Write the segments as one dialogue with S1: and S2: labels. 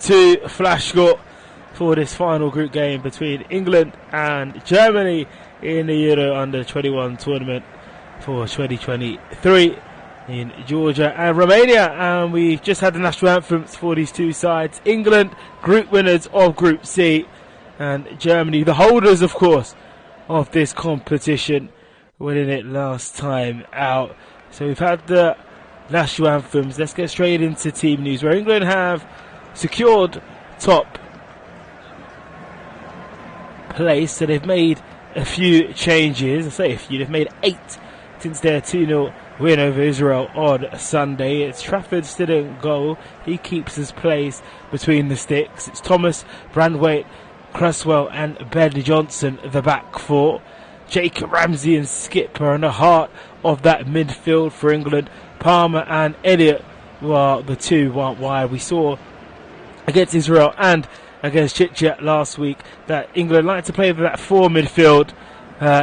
S1: to 𝓣𝓱𝓪𝓷𝓲𝓷𝓰 for this final group game between England and Germany in the Euro Under-21 tournament for 2023 in Georgia and Romania. And we've just had the national anthems for these two sides. England, group winners of Group C, and Germany, the holders, of course, of this competition, winning it last time out. So we've had the national anthems. Let's get straight into team news, where England have secured top place. So they've made a few changes. I say a few, they've made 8 since their 2-0 win over Israel on Sunday. It's Trafford still in goal. He keeps his place between the sticks. It's Thomas, Brandwaite, Cresswell and Ben Johnson, the back four. Jacob Ramsey and Skip are in the heart of that midfield for England. Palmer and Elliott are the two wide. We saw against Israel and against Czechia last week that England like to play with that 4 midfield,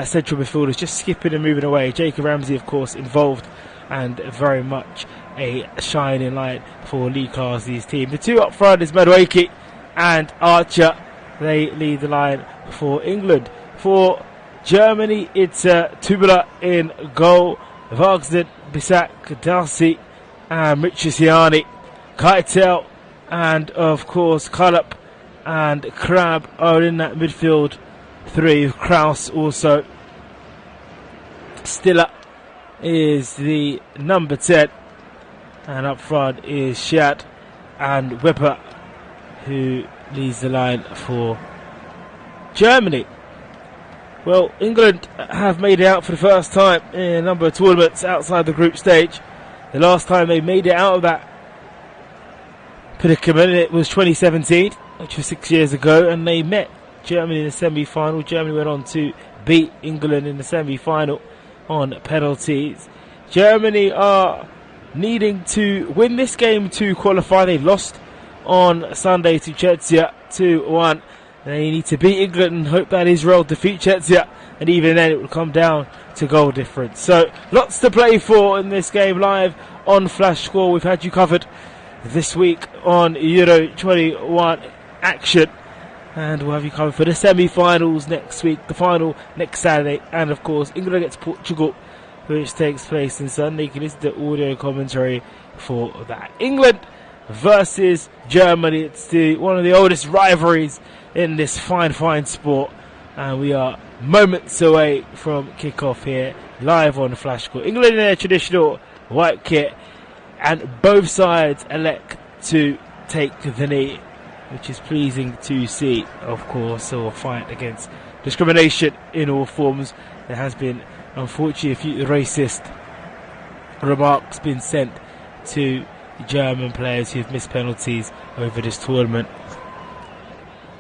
S1: central midfielders, just skipping and moving away. Jacob Ramsey, of course, involved and very much a shining light for 𝓣𝓱𝓪𝓷𝓲𝓷𝓰's team. The two up front is 𝓣𝓱𝓪𝓷𝓲𝓷𝓰 and Archer. They lead the line for England. For Germany, it's 𝓳𝓸𝓲𝓷𝓲𝓷𝓰 in goal. 𝓣𝓱𝓪𝓷𝓲𝓷𝓰 and 𝓳𝓸𝓲𝓷𝓲𝓷𝓰, Keitel, and of course Buildup and Crab are in that midfield 3. Kraus also. Stiller is the number 10, and up front is Schad and Wipper, who leads the line for Germany. Well, England have made it out for the first time in a number of tournaments outside the group stage. The last time they made it out of that predicament, it was 2017, which was 6 years ago, and they met Germany in the semi-final. Germany went on to beat England in the semi-final on penalties. Germany are needing to win this game to qualify. They lost on Sunday to Czechia 2-1. They need to beat England and hope that Israel defeat Czechia, and even then it will come down to goal difference. So lots to play for in this game. Live on 𝓣𝓱𝓪𝓷𝓲𝓷𝓰, we've had you covered this week on Euro 21 action, and we'll have you covered for the semi-finals next week, the final next Saturday, and of course England against Portugal, which takes place on Sunday. You can listen to audio commentary for that. England versus Germany. It's one of the oldest rivalries in this fine sport, and we are moments away from kick-off here, live on 𝓣𝓱𝓪𝓷𝓲𝓷𝓰. England in their traditional white kit, and both sides elect to take the knee, which is pleasing to see, of course, or fight against discrimination in all forms. There has been, unfortunately, a few racist remarks been sent to German players who have missed penalties over this tournament.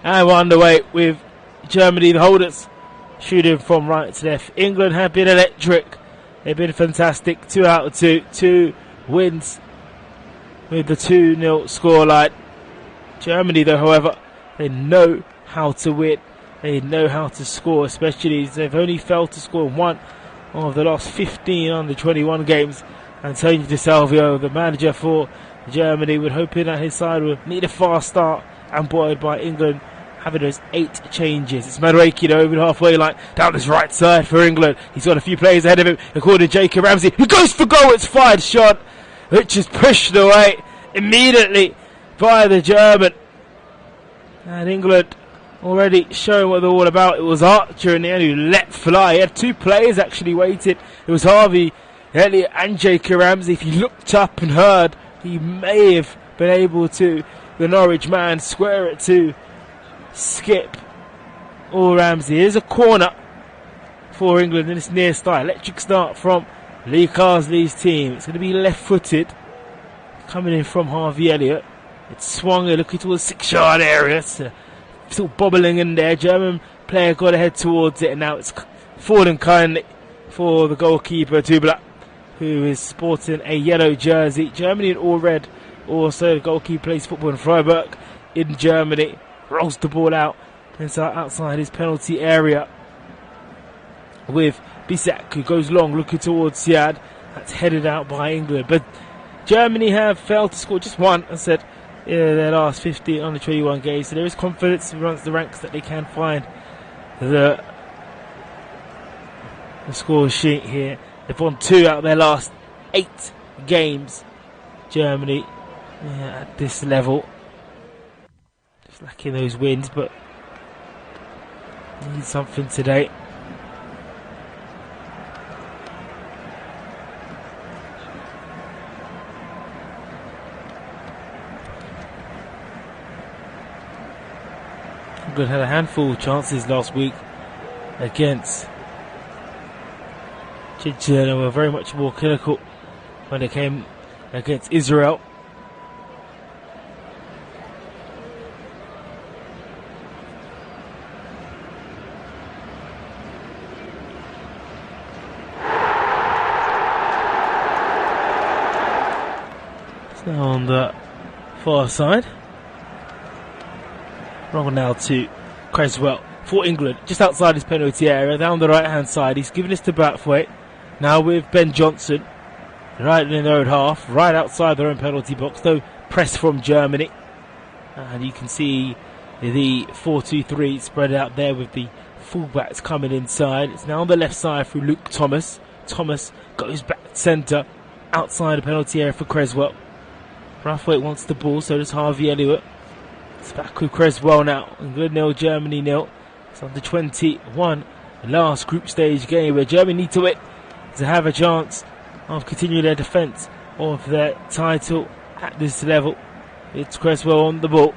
S1: And we're underway with Germany, the holders, shooting from right to left. England have been electric. They've been fantastic. 2 out of 2. 2 wins with the 2-0 scoreline. Germany, though, however, they know how to win. They know how to score, especially as they've only failed to score 1 of the last 15 under-21 games. Antonio Di Salvio, the manager for Germany, would hoping that his side would need a fast start, and buoyed by England having those 8 changes. It's 𝓣𝓱𝓪𝓷𝓲𝓷𝓰 over the halfway line, down his right side for England. He's got a few players ahead of him, according to Jacob Ramsey, who goes for goal. It's fired shot, which is pushed away immediately by the German. And England already showing what they're all about. It was Archer in the end who let fly. He had 2 players actually waited. It was Harvey Elliott and Jacob Ramsey. If he looked up and heard, he may have been able to, the Norwich man, square it to Skip or Ramsey. Here's a corner for England in this near start. Electric start from 𝓣𝓱𝓪𝓷𝓲𝓷𝓰's team. It's going to be left-footed, coming in from Harvey Elliott. It's swung, looking towards the 6-yard area. It's still bobbling in there. German player got to head towards it, and now it's fallen kindly for the goalkeeper 𝓳𝓸𝓲𝓷𝓲𝓷𝓰, who is sporting a yellow jersey. Germany in all red. Also, the goalkeeper plays football in Freiburg in Germany. Rolls the ball out outside his penalty area with 𝓣𝓱𝓪𝓷𝓲𝓷𝓰, who goes long looking towards Schad. That's headed out by England. But Germany have failed to score just one. I said their last 15 under 21 games. So there is confidence amongst the ranks that they can find the score sheet here. They've won 2 out of their last 8 games. Germany at this level. Just lacking those wins, but need something today. England had a handful of chances last week against Czechia. They were very much more clinical when they came against Israel. It's now on the far side. Wrong now to Creswell for England, just outside his penalty area, down the right hand side. He's given this to Braithwaite. Now with Ben Johnson, right in their own half, right outside their own penalty box, though press from Germany. And you can see the 4-2-3 spread out there with the fullbacks coming inside. It's now on the left side through Luke Thomas. Thomas goes back centre, outside the penalty area for Creswell. Braithwaite wants the ball, so does Harvey Elliott. It's back with Creswell now. England 0, Germany 0. It's under 21. The last group stage game where Germany need to win to have a chance of continuing their defence of their title at this level. It's Creswell on the ball.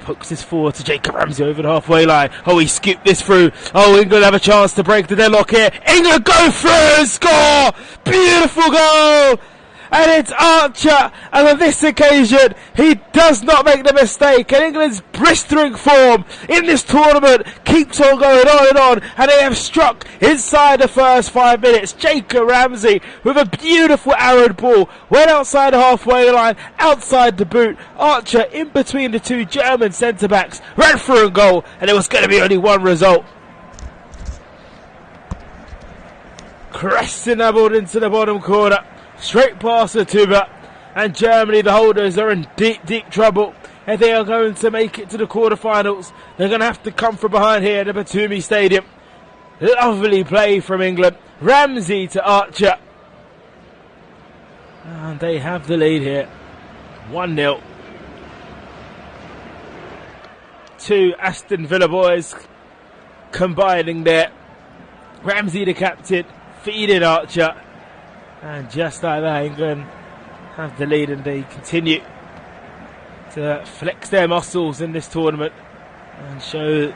S1: Pokes this forward to Jacob Ramsey over the halfway line. Oh, he scooped this through. Oh, England have a chance to break the deadlock here. England go through and score! Beautiful goal! And it's Archer, and on this occasion, he does not make the mistake, and England's blistering form in this tournament keeps on going on, and they have struck inside the first 5 minutes. Jacob Ramsey with a beautiful arrowed ball, went outside the halfway line, outside the boot. Archer in between the 2 German centre-backs, ran through a goal, and there was going to be only one result. Cresting that ball into the bottom corner. Straight past the tuba, and Germany, the holders, are in deep, deep trouble. If they are going to make it to the quarterfinals, they're going to have to come from behind here at the Batumi Stadium. Lovely play from England. Ramsey to Archer. And they have the lead here. 1-0. 2 Aston Villa boys combining there. Ramsey, the captain, feeding Archer. And just like that, England have the lead, and they continue to flex their muscles in this tournament and show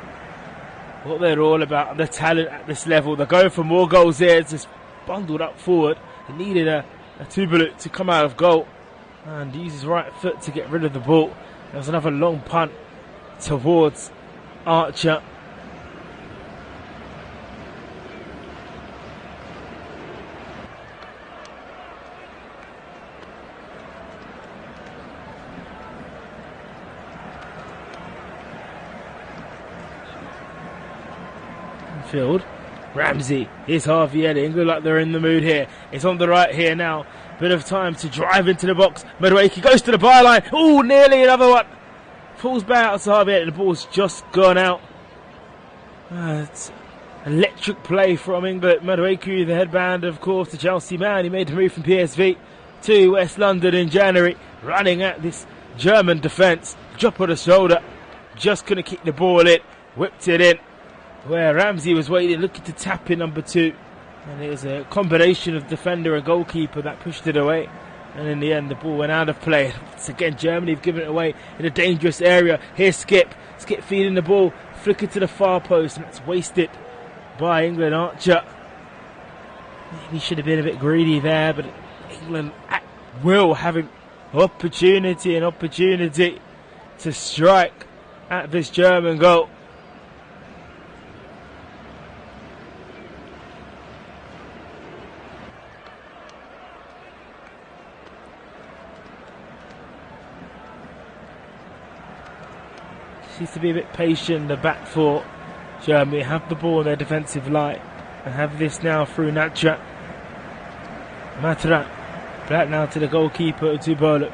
S1: what they're all about, the talent at this level. They're going for more goals here. It's just bundled up forward. They needed a 𝓣𝓸𝓲𝓷𝓲𝓷𝓰 to come out of goal and use his right foot to get rid of the ball. There was another long punt towards Archer. Field. Ramsey, here's Harvey Elliott. England like they're in the mood here. It's on the right here now. Bit of time to drive into the box. Madueke goes to the byline. Oh, nearly another one. Falls back out to Harvey Elliott. The ball's just gone out. It's electric play from England. Madueke, the headband, of course, the Chelsea man. He made the move from PSV to West London in January. Running at this German defence. Drop of the shoulder. Just going to kick the ball in. Whipped it in. Where Ramsey was waiting, looking to tap in number 2. And it was a combination of defender and goalkeeper that pushed it away. And in the end, the ball went out of play. Once again, Germany have given it away in a dangerous area. Here's Skip. Skip feeding the ball, flicking to the far post, and that's wasted by England. Archer maybe should have been a bit greedy there, but England at will having opportunity to strike at this German goal. Needs to be a bit patient. The back four, Germany have the ball in their defensive line and have this now through Matra. Back now to the goalkeeper, 𝓣𝓸𝓲𝓷𝓲𝓷𝓰.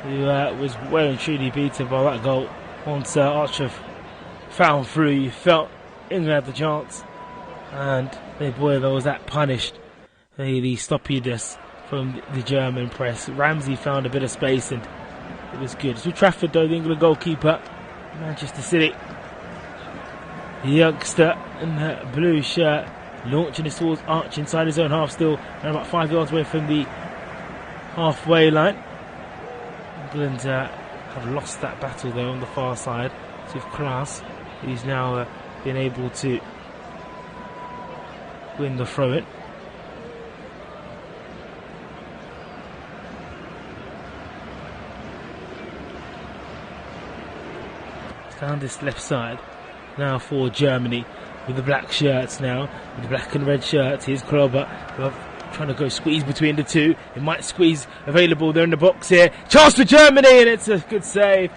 S1: who was well and truly beaten by that goal. Once Archer found through, you felt England had the chance, and boy, there was that punished. The sloppiness from the German press. Ramsey found a bit of space and it was good. So Trafford, though, the England goalkeeper, Manchester City, the youngster in the blue shirt, launching his towards Arch inside his own half, still around about 5 yards away from the halfway line. England have lost that battle though on the far side. So with Klaas, he's now been able to win the throw-in. Down this left side now for Germany with the black shirts now, with the black and red shirts. Here's Klober trying to go squeeze between the two. It might squeeze available. They're in the box here. Chance for Germany, and it's a good save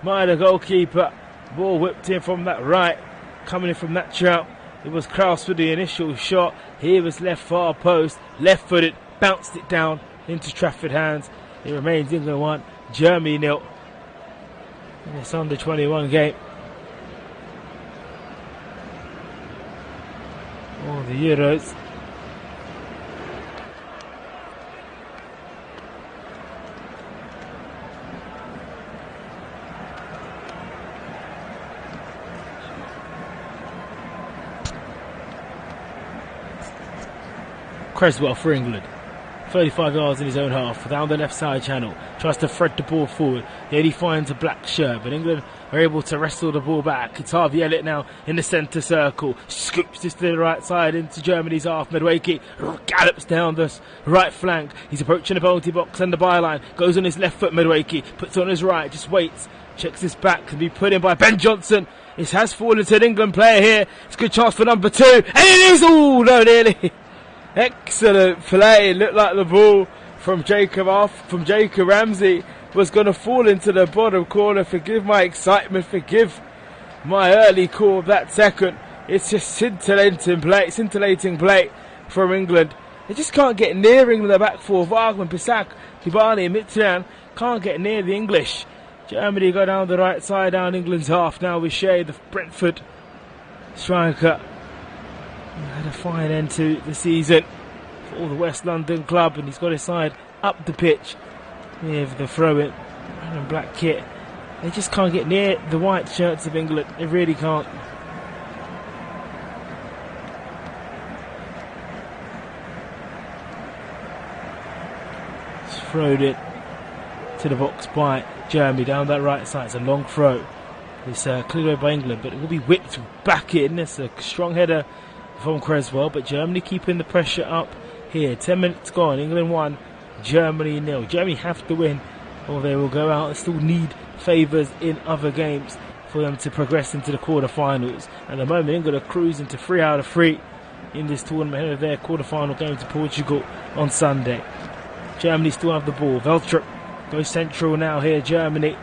S1: by the goalkeeper. Ball whipped in from that right, coming in from that trout. It was Kraus for the initial shot. Here was left far post, left footed, bounced it down into Trafford hands. It remains England 1, Germany 0. In this under 21 game. All the Euros. Creswell for England. 35 yards in his own half, down the left side channel, tries to thread the ball forward, yet he finds a black shirt, but England are able to wrestle the ball back. It's Harvey Elliott now in the centre circle, scoops this to the right side into Germany's half. Madueke gallops down the right flank, he's approaching the penalty box and the byline, goes on his left foot. Madueke puts on his right, just waits, checks his back, can be put in by Ben Johnson. It has fallen to an England player here. It's a good chance for number 2, and it is all no nearly. Excellent play. It looked like the ball from Jacob Ramsey was going to fall into the bottom corner. Forgive my excitement, forgive my early call of that second. It's just scintillating play from England. They just can't get near England, the back four. Wagner, Pisak, Kibani and Mitterrand can't get near the English. Germany go down the right side, down England's half now with Shea, the Brentford striker. Had a fine end to the season for the West London club, and he's got his side up the pitch with the throw-in and black kit. They just can't get near the white shirts of England. They really can't. It's throwed it to the box by Germany down that right side. It's a long throw. It's cleared away by England, but it will be whipped back in. It's a strong header from Creswell, but Germany keeping the pressure up here. 10 minutes gone. England 1, Germany 0. Germany have to win or they will go out. They still need favours in other games for them to progress into the quarter-finals. At the moment, England are cruising to 3 out of 3 in this tournament ahead of their quarter-final game to Portugal on Sunday. Germany still have the ball. 𝓣𝓱𝓪𝓷𝓲𝓷𝓰 goes central now here. Germany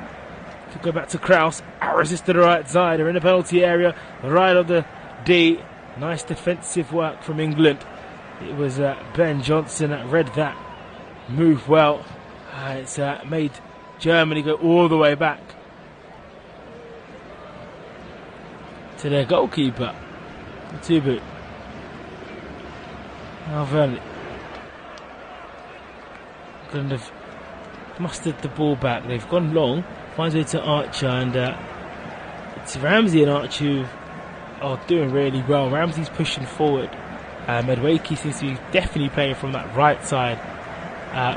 S1: to go back to Kraus. Resist to the right side. They're in the penalty area. The right of the D. Nice defensive work from England. It was Ben Johnson that read that move well. It's made Germany go all the way back to their goalkeeper, Tubu. Alveli. Kind of mustered the ball back. They've gone long. Finds way to Archer, and it's Ramsey and Archer who are doing really well. Ramsey's pushing forward. Madueke seems to be definitely playing from that right side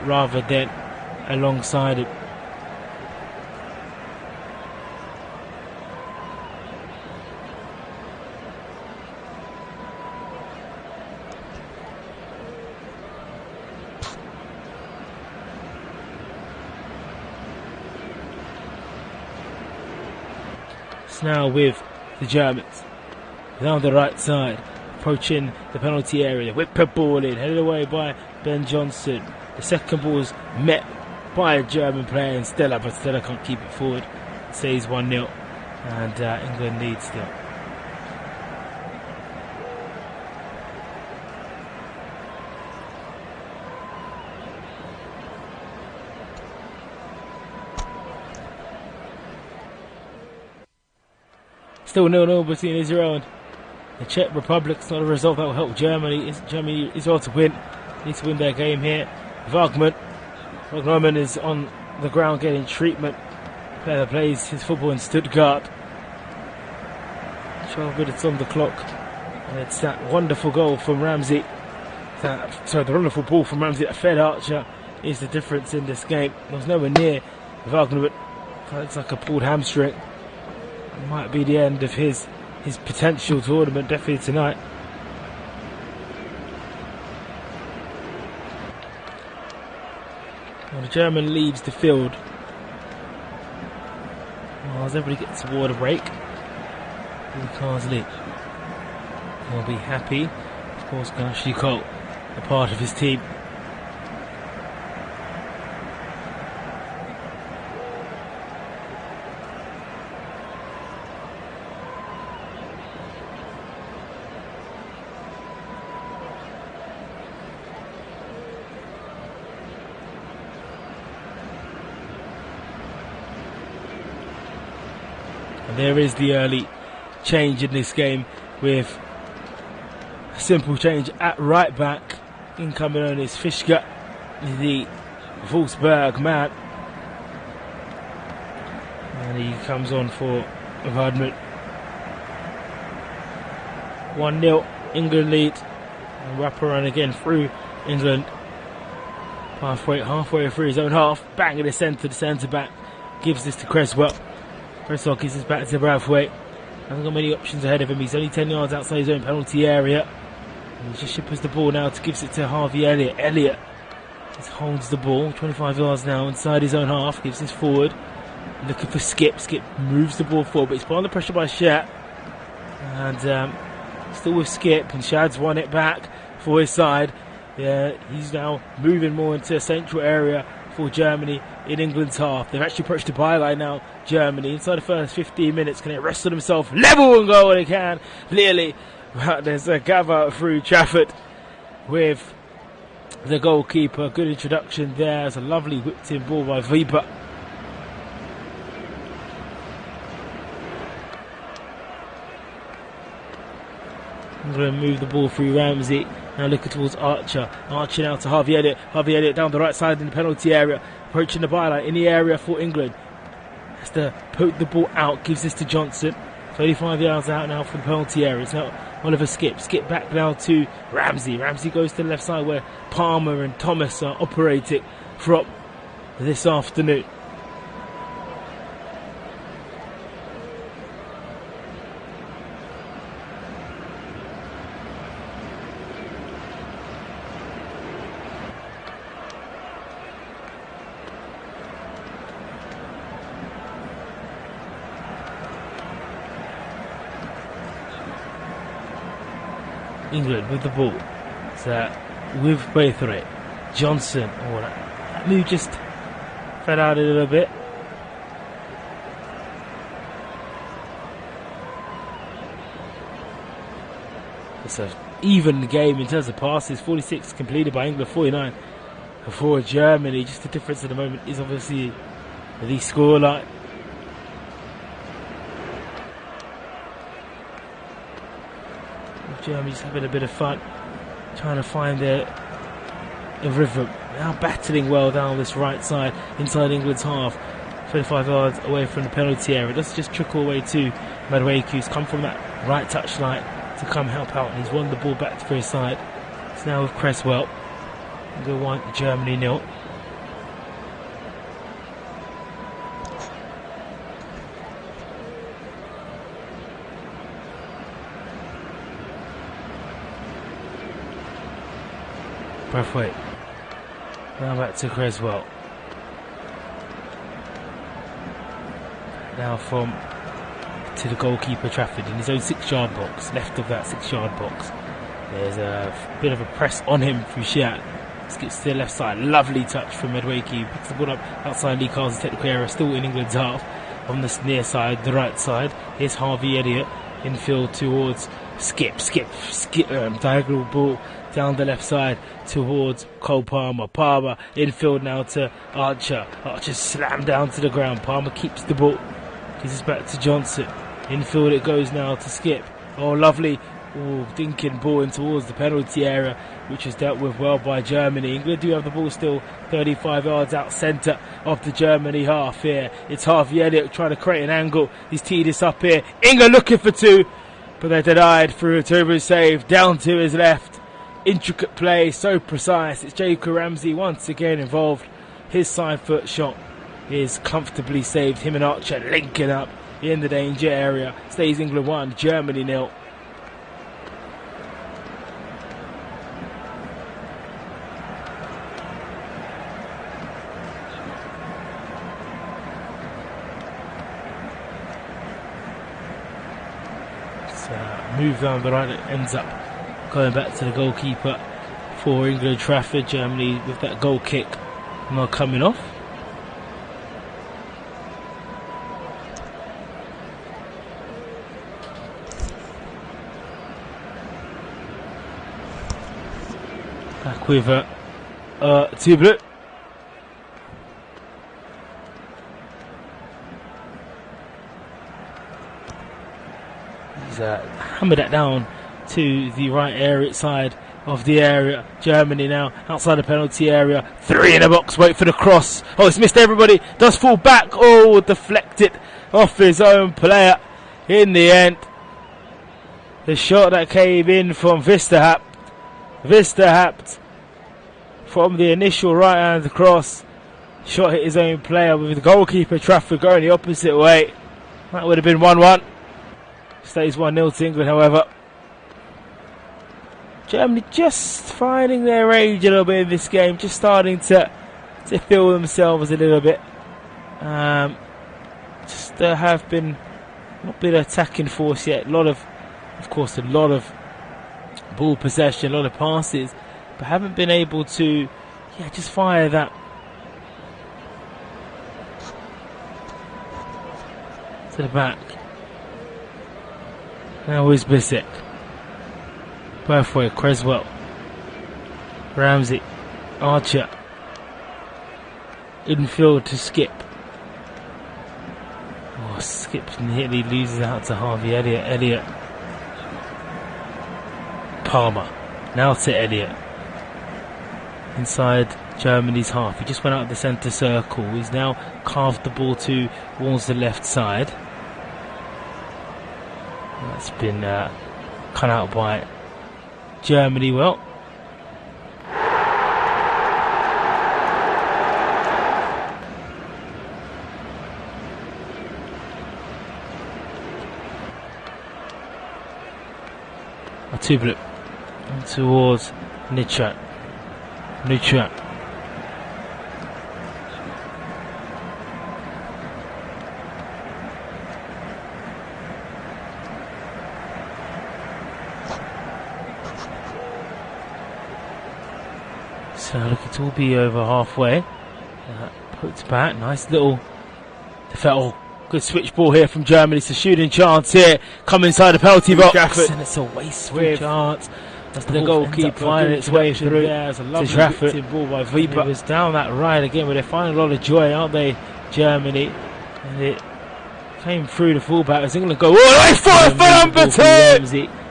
S1: rather than alongside it. It's now with the Germans down the right side, approaching the penalty area. Whip the ball in, headed away by Ben Johnson. The second ball is met by a German player in Stella, but Stella can't keep it forward. It stays 1-0, and England leads still. Still 0-0 between Israel and the Czech Republic. It's not a result that will help Germany. Israel to win. Need to win their game here. Wagnerman is on the ground getting treatment. Player that plays his football in Stuttgart. 12 minutes on the clock. And it's that wonderful goal from Ramsey. The wonderful ball from Ramsey that 𝓣𝓸𝓷𝓲𝓷𝓰 is the difference in this game. There was nowhere near Wagner. Looks like a pulled hamstring. It might be the end of his potential tournament, definitely tonight. Well, the German leaves the field. Well, as everybody gets a water break, Karsley will be happy. Of course, 𝓣𝓱𝓪𝓷𝓲𝓷𝓰, a part of his team. There is the early change in this game with a simple change at right back. Incoming on is 𝓣𝓱𝓪𝓷𝓲𝓷𝓰, the Wolfsburg man. And he comes on for Wagner. 1-0, England lead. And wrap around again through England. Halfway through his own half. Bang in the centre back. Gives this to Cresswell. Cresswell gives this back to Braithwaite. Hasn't got many options ahead of him. He's only 10 yards outside his own penalty area. And he just shippers the ball now to gives it to Harvey Elliott. Elliott just holds the ball. 25 yards now inside his own half. Gives this forward. Looking for Skip. Skip moves the ball forward, but he's put under pressure by Shad. And still with Skip. And Shad's won it back for his side. Yeah, he's now moving more into a central area for Germany in England's half. They've actually approached the byline now, Germany. Inside the first 15 minutes, can it wrestle himself level and go when they can? Clearly, but there's a gather through Trafford with the goalkeeper. Good introduction there. It's a lovely whipped in ball by Weber. England move the ball through Ramsey. Now looking towards Archer. Archer now to Harvey Elliott. Harvey Elliott down the right side in the penalty area. Approaching the byline in the area for England. Has to poke the ball out. Gives this to Johnson. 35 yards out now from the penalty area. It's now Oliver Skip. Skip back now to Ramsey. Ramsey goes to the left side where Palmer and Thomas are operating from this afternoon. England with the ball. So with Braithwaite, Johnson. Oh, that move just fell out a little bit. It's an even game in terms of passes. 46 completed by England, 49 for Germany. Just the difference at the moment is obviously the scoreline. Germany's having a bit of fun, trying to find their rhythm. Now battling well down this right side, inside England's half, 35 yards away from the penalty area. Let's just trickle away to Madueke, who's come from that right touchline to come help out, and he's won the ball back for his side. It's now with Cresswell. Go 1, Germany 0. Braithwaite. Now back to Cresswell. Now to the goalkeeper Trafford in his own 6-yard box, left of that 6-yard box. There's a bit of a press on him through Shad. Skips to the left side. Lovely touch from Madueke. Picks the ball up outside Lee Carl's technical area, still in England's half. On the near side, the right side. Here's Harvey Elliott. Infield towards Skip. Diagonal ball down the left side towards Cole Palmer. Palmer infield now to Archer. Archer slammed down to the ground. Palmer keeps the ball. Gives it back to Johnson. Infield it goes now to Skip. Oh, lovely. Oh, dinking ball in towards the penalty area, which is dealt with well by Germany. England do have the ball still 35 yards out centre of the Germany half here. It's Harvey Elliott trying to create an angle. He's teed this up here. England looking for two, but they're denied through a terrible save down to his left. Intricate play, so precise. It's 𝓳𝓸𝓲𝓷𝓲𝓷𝓰 once again involved. His side foot shot is comfortably saved. Him and Archer linking up in the danger area. Stays England 1, Germany 0. Move down the right, it ends up going back to the goalkeeper for England. Trafford, Germany with that goal kick not coming off. Back with 𝓳𝓸𝓲𝓷𝓲𝓷𝓰. Hammer that down to the right area side of the area. Germany now outside the penalty area. 3 in the box, wait for the cross. Oh, it's missed everybody. Does fall back. Oh, deflected off his own player in the end. The shot that came in from 𝓣𝓱𝓪𝓷𝓴𝓼 from the initial right hand cross. Shot hit his own player with the goalkeeper Trafford going the opposite way. That would have been 1-1. Stays 1-0 to England, however. Germany just finding their age a little bit in this game, just starting to feel themselves a little bit. Just have been not been attacking force yet. A lot of ball possession, a lot of passes, but haven't been able to, just fire that to the back. Now is Bissek. Braithwaite, Creswell, Ramsey, Archer. Infield to Skip. Oh, Skip nearly loses out to Harvey Elliott. Elliott. Palmer. Now to Elliott. Inside Germany's half. He just went out of the centre circle. He's now carved the ball towards the left side. That's been cut out by Germany well. 𝓳𝓸𝓲𝓷𝓲𝓷𝓰 towards 𝓳𝓸𝓲𝓷𝓲𝓷𝓰. So looking to be over halfway. Poked back, nice little good switch ball here from Germany. It's a shooting chance here. Come inside the penalty box, and it's a wasteful chance. That's the goalkeeper finding its way through. There's a lovely Trafford ball by 𝓣𝓱𝓪𝓷𝓼𝓲𝓷𝓰. It was down that right again, where they're finding a lot of joy, aren't they, Germany? And it came through the fullback as England go all the way forward for number 2.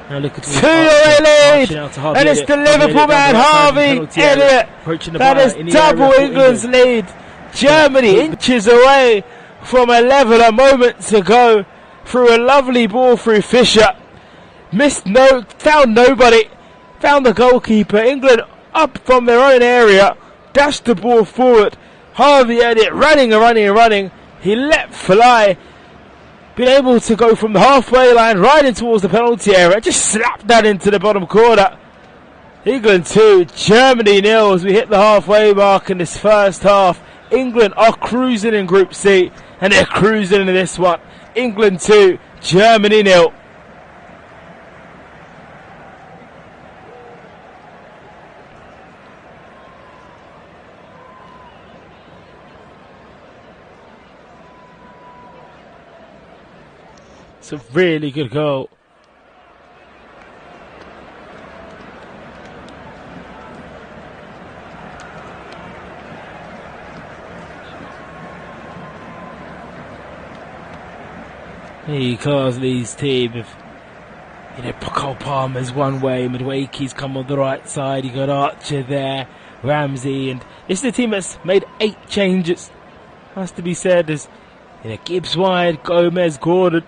S1: Now look at 2-0 lead, and it's the Liverpool man Harvey Elliott. That is double England's lead. Germany inches away from a leveler moments ago through a lovely ball through Fisher. Found nobody, found the goalkeeper. England up from their own area, dashed the ball forward. Harvey Elliott running. He let fly. Been able to go from the halfway line right in towards the penalty area. Just slapped that into the bottom corner. England 2, Germany 0 as we hit the halfway mark in this first half. England are cruising in Group C, and they're cruising in this one. England 2, Germany 0. It's a really good goal. Carsley's team of, Cole Palmer's one way, Madueke's come on the right side, you got Archer there, Ramsey, and this is a team that's made 8 changes. Has to be said, as Gibbs wide, Gomez, Gordon,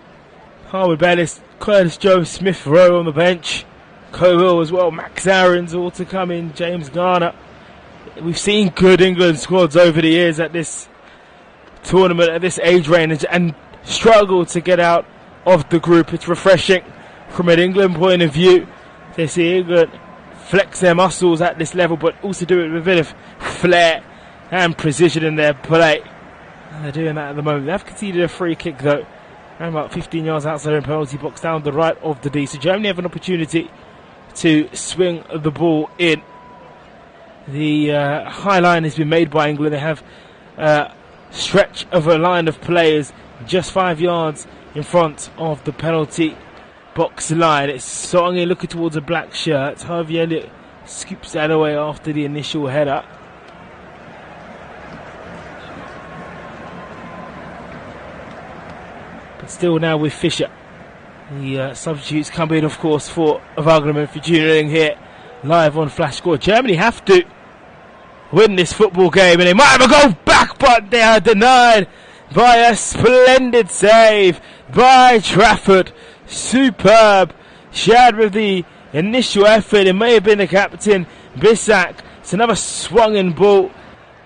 S1: Harwood Bellis, Curtis Joe, Smith Rowe on the bench, Coville as well, Max Aarons all to come in, James Garner. We've seen good England squads over the years at this tournament, at this age range, and struggle to get out of the group. It's refreshing from an England point of view to see England flex their muscles at this level, but also do it with a bit of flair and precision in their play. And they're doing that at the moment. They've conceded a free kick though, and about 15 yards outside their penalty box down the right of the D. So Germany have an opportunity to swing the ball in. The high line has been made by England. They have a stretch of a line of players just 5 yards in front of the penalty box line. It's Songy looking towards a black shirt. Harvey Elliott scoops that away after the initial header. But still now with Fisher. The substitutes come in, of course, for Wagnerman for tuning here live on Flash Score. Germany have to win this football game, and they might have a goal back, but they are denied by a splendid save by Trafford. Superb. Shared with the initial effort. It may have been the captain, 𝓣𝓱𝓪𝓷𝓲𝓷𝓰. It's another swung-in ball,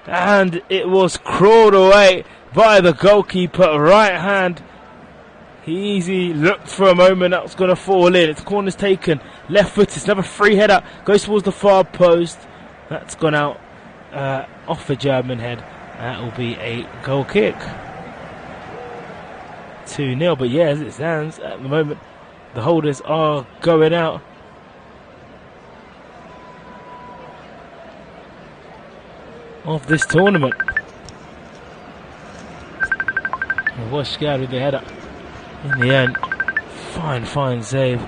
S1: and it was crawled away by the goalkeeper. Right hand. He easy looked for a moment that was going to fall in. Its corner's taken. Left foot. It's another free header. Goes towards the far post. That's gone out off the German head. That will be a goal kick. 2-0. But yeah, as it stands at the moment, the holders are going out. Of this tournament. watchalong with the header. In the end, fine save.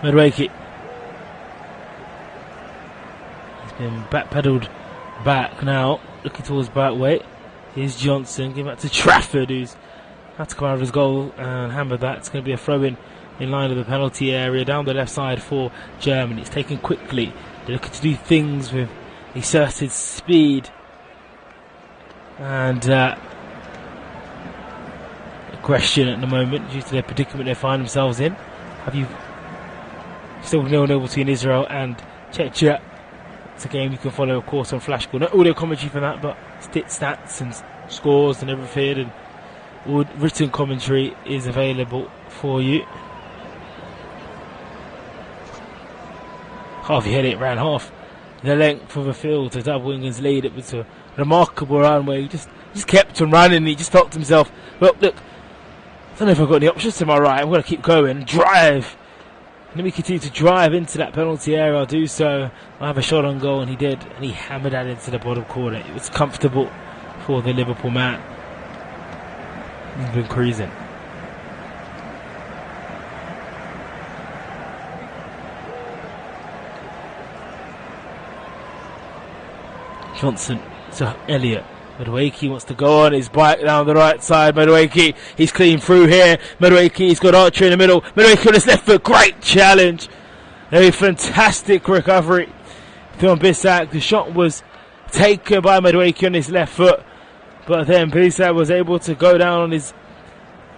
S1: Madueke. He's been backpedaled back now, looking towards back weight. Here's Johnson, giving back to Trafford, who's had to come out of his goal and hammer that. It's going to be a throw-in line of the penalty area down the left side for Germany. It's taken quickly. They're looking to do things with exerted speed and aggression at the moment due to their predicament they find themselves in. Have you still 0-0 between Israel and Czechia? It's a game you can follow, of course, on Flash Score. Not audio commentary for that, but stats and scores and everything, and all written commentary is available for you. Harvey Elliott ran half the length of the field to double England's lead. It was a remarkable run where he just kept on running. He just thought to himself, well, look, I don't know if I've got any options to my right. I'm going to keep going, drive. Let me continue to drive into that penalty area. I'll do so. I have a shot on goal, and he did. And he hammered that into the bottom corner. It was comfortable for the Liverpool man. He's been cruising. Johnson to Elliott. Madueke wants to go on his bike down the right side. Madueke, he's clean through here. Madueke, he's got Archer in the middle. Madueke on his left foot, great challenge. A fantastic recovery from 𝓣𝓱𝓪𝓷𝓲𝓷𝓰. The shot was taken by Madueke on his left foot, but then 𝓣𝓱𝓪𝓷𝓲𝓷𝓰 was able to go down on his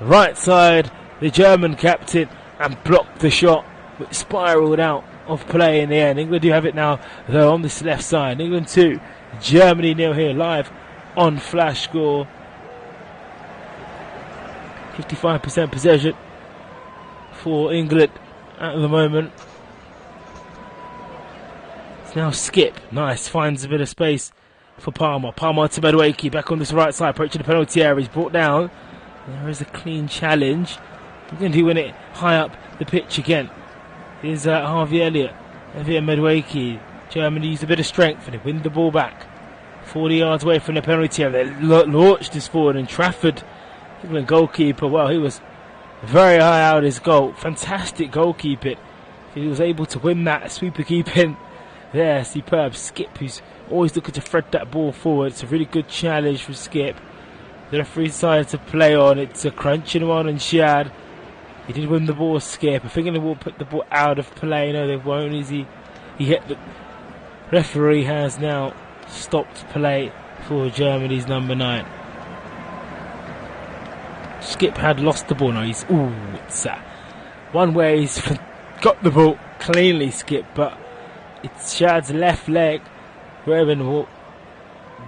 S1: right side, the German captain, and block the shot, which spiralled out of play in the end. England do have it now, though, on this left side. England 2, Germany 0 here, live on Flash Score. 55% possession for England at the moment. It's now Skip. Nice, finds a bit of space for Palmer. Palmer to Madueke, back on this right side, approaching the penalty area. He's brought down. There is a clean challenge. We're going to win it high up the pitch again. Here's Harvey Elliott. Via Madueke. Germany used a bit of strength and they win the ball back. 40 yards away from the penalty area. They launched this forward, and Trafford, England goalkeeper, well, he was very high out of his goal. Fantastic goalkeeping. He was able to win that sweeper keeping there. Superb. Skip, who's always looking to thread that ball forward. It's a really good challenge for Skip. The referee decided to play on. It's a crunching one on Shad. He did win the ball, Skip. I think they will put the ball out of play. No, they won't. He hit the referee has now stopped play for Germany's number 9. Skip had lost the ball. No, it's one way he's got the ball cleanly, Skip, but it's Shad's left leg wearing the ball.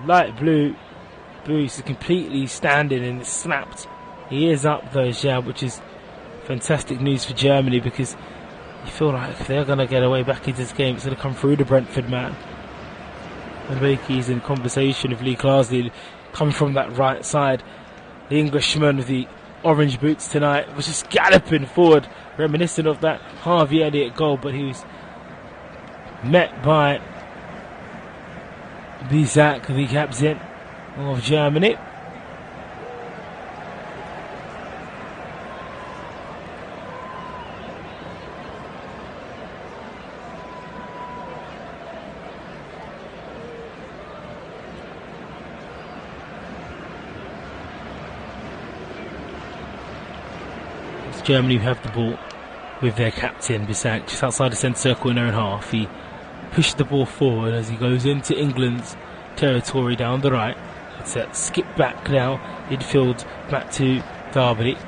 S1: Light blue boots is completely standing and it's snapped. He is up though, Shad, which is fantastic news for Germany, because you feel like if they're going to get away back into this game, it's going to come through the Brentford man. And Bakey's in conversation with 𝓳𝓸𝓲𝓷𝓲𝓷𝓰 coming from that right side. The Englishman with the orange boots tonight was just galloping forward, reminiscent of that Harvey Elliott goal, but he was met by 𝓣𝓱𝓪𝓷𝓴𝓼, the captain of Germany. Germany have the ball with their captain 𝓣𝓱𝓪𝓷𝓲𝓷𝓰 just outside the centre circle in their own half. He pushed the ball forward as he goes into England's territory down the right. It's a skip back now, midfield back to Derby.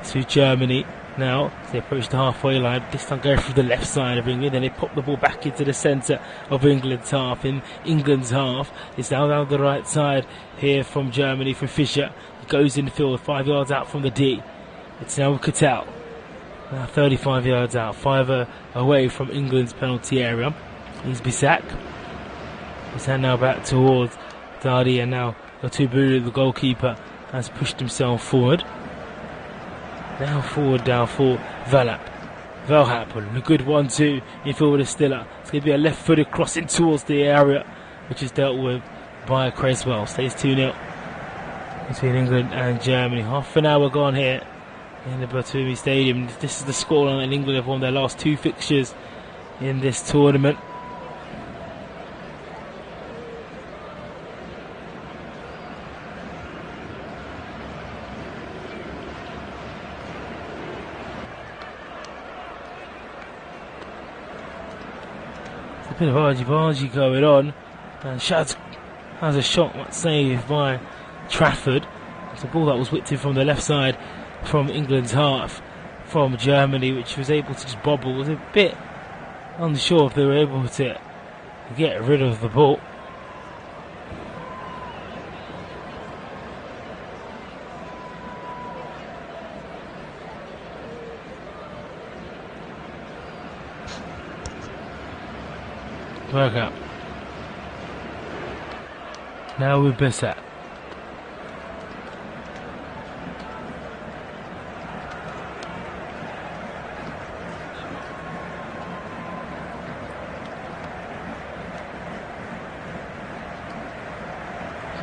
S1: To Germany now as they approach the halfway line. This time going through the left side of England, then they pop the ball back into the centre of England's half. In England's half, it's now down the right side here from Germany, from 𝓣𝓱𝓪𝓷𝓲𝓷𝓰. He goes in the field 5 yards out from the D. It's now 𝓳𝓸𝓲𝓷𝓲𝓷𝓰. Now 35 yards out, 5 away from England's penalty area. He's 𝓣𝓱𝓪𝓷𝓲𝓷𝓰. He's now back towards Dardy, and now 𝓳𝓸𝓲𝓷𝓲𝓷𝓰, the goalkeeper, has pushed himself forward. Now forward down for 𝓣𝓱𝓪𝓷𝓲𝓷𝓰. A good 1-2 in field with Stiller. It's going to be a left-footed crossing towards the area, which is dealt with by Creswell. Stays 2-0 between England and Germany. Half an hour gone here in the Batumi Stadium. This is the scoreline, and England have won their last 2 fixtures in this tournament. It's a bit of argy-bargy going on, and Shad has a shot that's saved by Trafford. It's a ball that was whipped in from the left side from England's half from Germany, which was able to just bobble. Was a bit unsure if they were able to get rid of the ball. Work out. Now with 𝓣𝓱𝓪𝓷𝓲𝓷𝓰.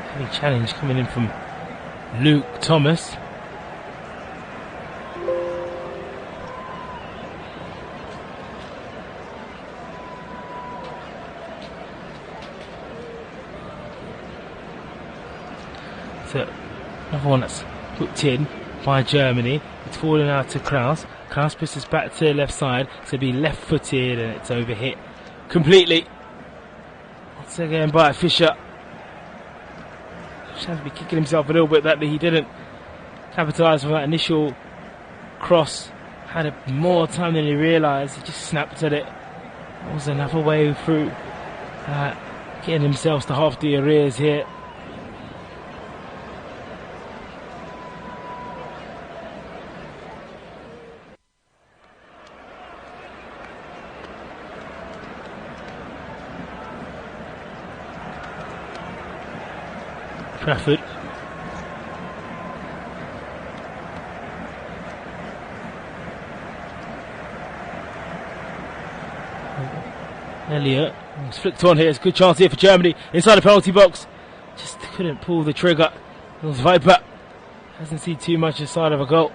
S1: Heavy challenge coming in from Luke Thomas. So another one that's hooked in by Germany. It's falling out to Kraus. Kraus pushes back to the left side. It's going to be left-footed, and it's overhit completely. Once again by 𝓣𝓱𝓪𝓷𝓲𝓷𝓰. Shad to be kicking himself a little bit that he didn't capitalise on that initial cross. Had more time than he realised. He just snapped at it. That was another way through, getting himself to half the arrears here. Trafford. Elliott. It's flicked on here. It's a good chance here for Germany inside the penalty box. Just couldn't pull the trigger. It was Viper. Hasn't seen too much inside of a goal.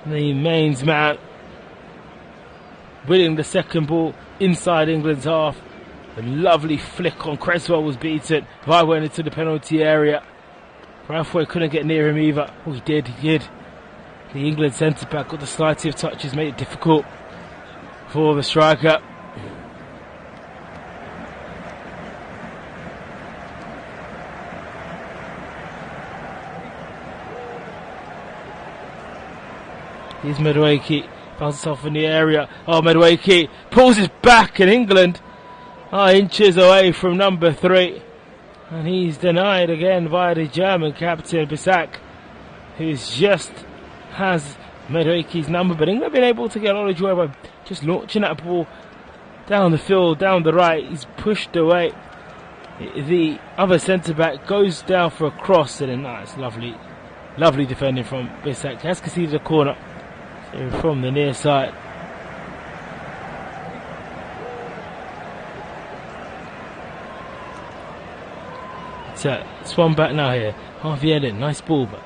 S1: The mains man winning the second ball inside England's half. A lovely flick on Cresswell was beaten. Vi went into the penalty area. Braithwaite couldn't get near him either. Oh, he did. The England centre-back got the slightest of touches, made it difficult for the striker. Here's Madueke, bounces off in the area. Oh, Madueke pulls his back, and England are inches away from number 3. And he's denied again by the German captain, 𝓣𝓱𝓪𝓷𝓲𝓷𝓰, who's just has Madueke's number. But England have been able to get a lot of joy by just launching that ball down the field, down the right. He's pushed away. The other centre-back goes down for a cross, and then that's lovely defending from 𝓣𝓱𝓪𝓷𝓲𝓷𝓰. Has conceded a corner from the near side. Swung back now here. Harvey Ellen, nice ball, but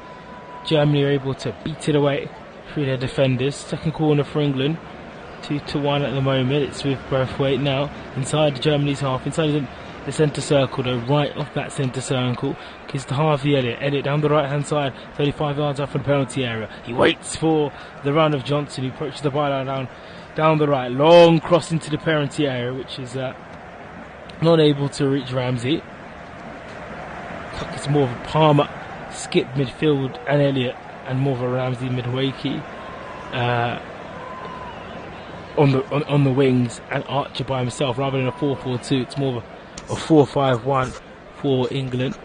S1: Germany are able to beat it away through their defenders. Second corner for England, 2-1 at the moment. It's with Braithwaite now inside Germany's half, inside the centre circle, though, right off that centre circle. Gives to Harvey Elliott down the right hand side, 35 yards out from the penalty area. He waits for the run of Johnson, who approaches the byline down the right. Long cross into the penalty area, which is not able to reach Ramsey. It's more of a Palmer skip midfield and Elliott, and more of a Ramsey Madueke on the wings, and Archer by himself rather than a 4-4-2. It's more of a 4-5-1 for England.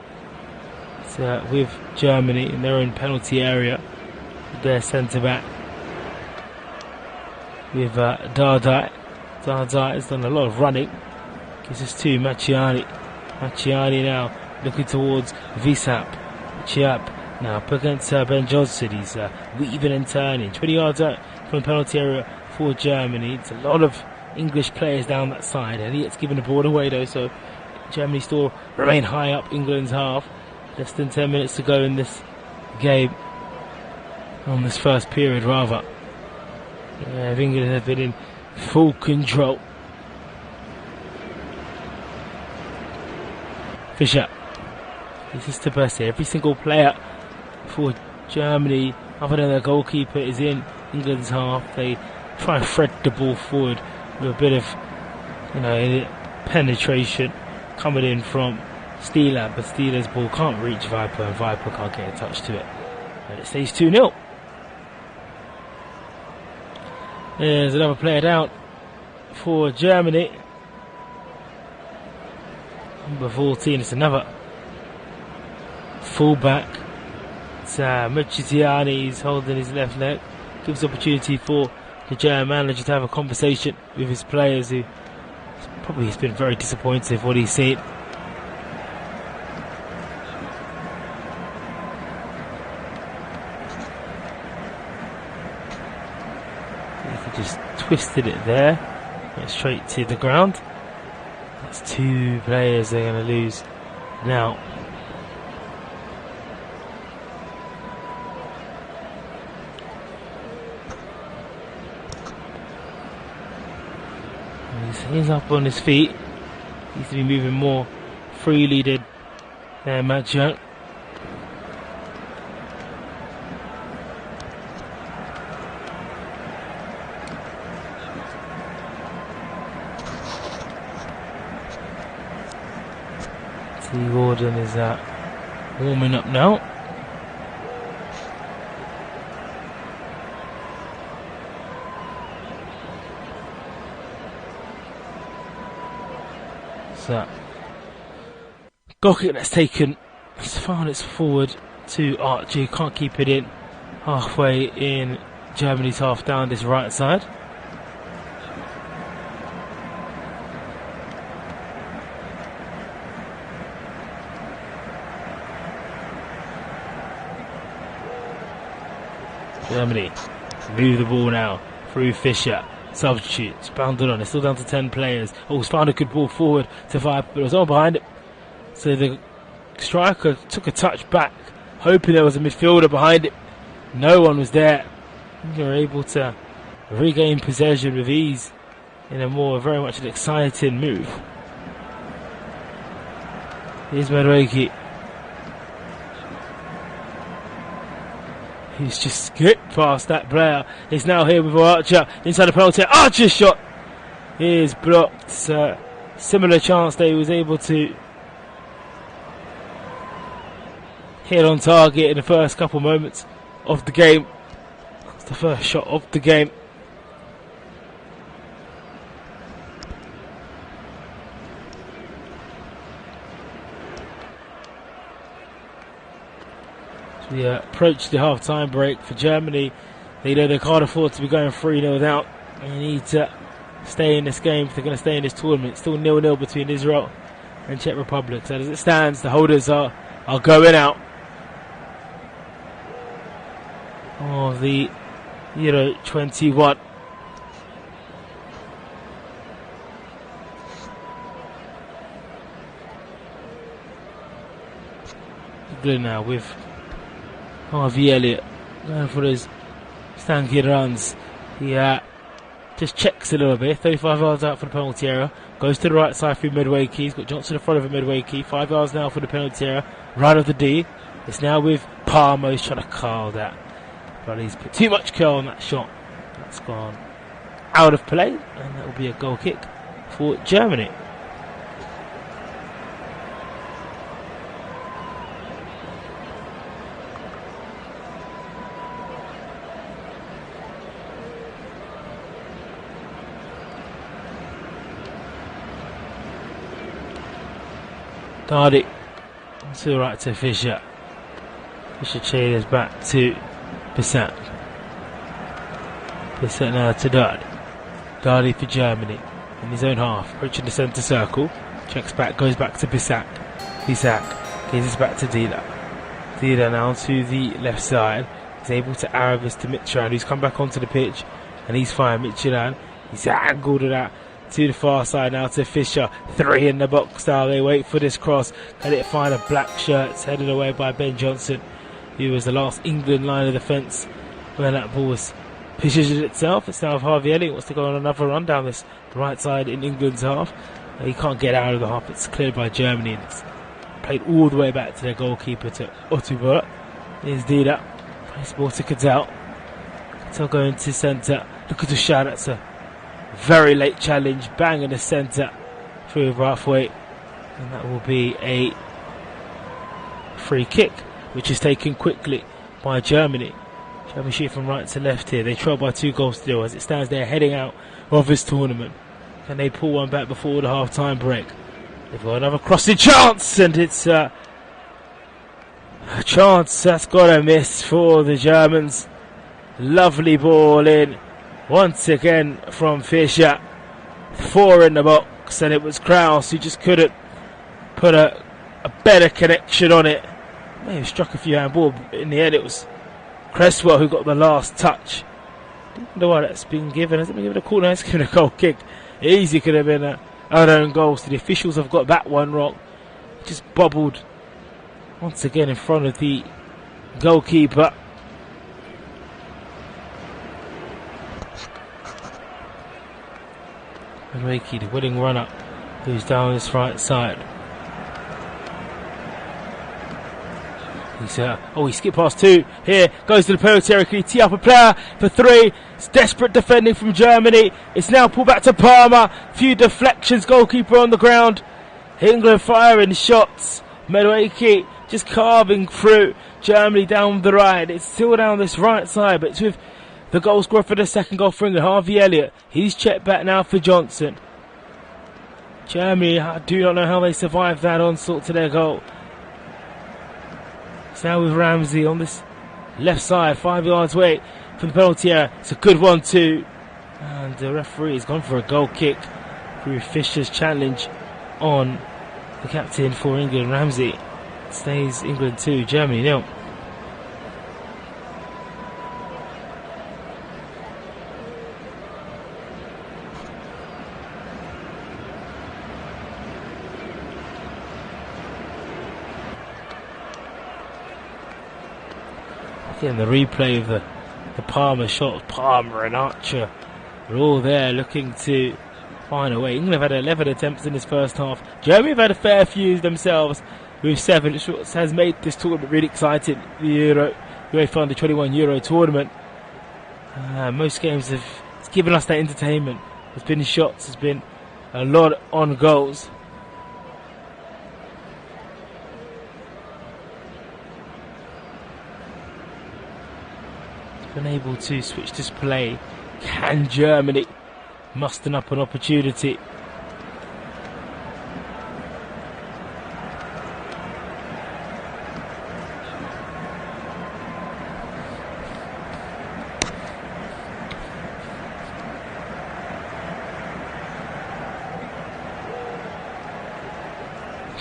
S1: It's with Germany in their own penalty area, their centre back with 𝓤𝓸𝓲𝓷𝓲𝓷𝓰. 𝓤𝓸𝓲𝓷𝓲𝓷 has done a lot of running. Gives us to Maciani now, looking towards 𝓣𝓱𝓪𝓷𝓴𝓼. Chiap now up against Ben Johnson. He's weaving and turning. 20 yards out from the penalty area for Germany. It's a lot of English players down that side. Elliott's given the ball away though, so Germany still remain high up England's half. Less than 10 minutes to go in this game, on this first period rather. England have been in full control. Fischer. This is 𝓣𝓱𝓪𝓷𝓴𝓼. Every single player for Germany, other than their goalkeeper, is in England's half. They try and thread the ball forward with a bit of, penetration coming in from Steeler, but Steeler's ball can't reach Viper, and Viper can't get a touch to it. And it stays 2-0. There's another player down for Germany. Number 14, it's another fullback. It's Maciani. He's holding his left leg. Gives opportunity for the German manager to have a conversation with his players, who probably has been very disappointed with what he's seen. He just twisted it there, went straight to the ground. That's 2 players they're going to lose now. He's up on his feet. Needs to be moving more freely than Macian. Gordon is warming up now. So goal kick that's taken. It's found its forward to Archie. Can't keep it in. Halfway in Germany's half, down this right side. Germany move the ball now through Fischer. Substitutes, bounded on. It's still down to 10 players. Oh, he's found a good ball forward to 5, but it was on behind it. So the striker took a touch back hoping there was a midfielder behind it. No one was there. They were able to regain possession with ease in a very much an exciting move. Here's 𝓳𝓸𝓲𝓷𝓲𝓷𝓰. He's just skipped past that player. He's now here with Archer inside the penalty. Archer's shot is blocked. Similar chance that he was able to hit on target in the first couple moments of the game. That's the first shot of the game. We approach the half-time break for Germany. They know they can't afford to be going 3-0 down. They need to stay in this game if they're going to stay in this tournament. Still 0-0 between Israel and Czech Republic. So as it stands, the holders are going out of the Euro 21. England now with Harvey Elliott going for his stanky runs. He just checks a little bit. 35 yards out for the penalty area. Goes to the right side through 𝓳𝓸𝓲𝓷𝓲𝓷. He's got Johnson in front of him, 𝓳𝓸𝓲𝓷. 5 yards now for the penalty area. Right of the D. It's now with Palmer. He's trying to curl that, but he's put too much curl on that shot. That's gone out of play, and that will be a goal kick for Germany. 𝓷𝓷𝓲𝓷𝓷 to the right to 𝓣𝓱𝓪𝓷𝓲𝓷𝓲𝓷. 𝓣𝓱𝓪𝓷𝓷 changes back to 𝓣𝓱𝓪𝓷. 𝓣𝓱𝓪𝓷 now to 𝓷𝓷𝓲𝓷. 𝓷𝓷𝓲 for Germany in his own half, approaching the centre circle. Checks back, goes back to 𝓣𝓱𝓪𝓷. 𝓣𝓱𝓪𝓷 gives this back to 𝓷𝓷𝓲𝓷. 𝓷𝓷𝓲 now to the left side. He's able to arrow this to 𝓳𝓸𝓲𝓷𝓲𝓷, who's come back onto the pitch, and he's fine. 𝓳𝓸𝓲𝓷𝓲𝓷, he's angled it out to the far side now to 𝓣𝓱𝓪𝓷. 3 in the box now. They wait for this cross. Can it find a black shirt? It's headed away by Ben Johnson, who was the last England line of defence when that ball was positioned itself. It's now with Harvey Elliott. Wants to go on another run down this right side in England's half. He can't get out of the half. It's cleared by Germany, and it's played all the way back to their goalkeeper, to 𝓳𝓸𝓲𝓷𝓲𝓷. Here's 𝓷𝓷𝓲. Plays ball to 𝓳𝓸𝓲. 𝓳𝓸𝓲 going to centre. 𝓳𝓸𝓲𝓷𝓲𝓷𝓲𝓷. That's a very late challenge. Bang in the centre through halfway. And that will be a free kick, which is taken quickly by Germany. Germany shoot from right to left here. They trail by 2-0 as it stands. They're heading out of this tournament. Can they pull one back before the half-time break? They've got another crossing chance, and it's a chance that's got to miss for the Germans. Lovely ball in once again from 𝓣𝓱𝓪𝓷. 4 in the box, and it was Kraus who just couldn't put a better connection on it. May have struck a few handball, but in the end it was Cresswell who got the last touch. I don't know why that's been given. Has it been given a corner? It's given a goal kick. Easy could have been an own goal. So the officials have got that one wrong. Just bobbled once again in front of the goalkeeper. 𝓳𝓸𝓷𝓷𝓷𝓷, the winning runner, who's down this right side. He skipped past 2. Here goes to the penalty area. Can he tee up a player for 3? It's desperate defending from Germany. It's now pulled back to Palmer. Few deflections. Goalkeeper on the ground. England firing shots. 𝓳𝓸𝓷𝓷𝓷𝓷 just carving through Germany down the right. It's still down this right side, but it's with the goal scorer for the second goal for England, Harvey Elliott. He's checked back now for Johnson. Germany, I do not know how they survived that onslaught to their goal. It's now with Ramsey on this left side, 5 yards away from the penalty area. It's a good one too. And the referee has gone for a goal kick through 𝓣𝓱𝓪𝓷𝓲's challenge on the captain for England, Ramsey. It stays England 2, Germany 0. Again, the replay of the Palmer shot. Palmer and Archer are all there looking to find a way. England have had 11 attempts in this first half. Germany have had a fair few themselves with 7. Which has made this tournament really exciting. The UEFA Under-21 Euro tournament. Most games have given us that entertainment. There's been shots, there's been a lot on goals. Been able to switch display. Can Germany muster up an opportunity?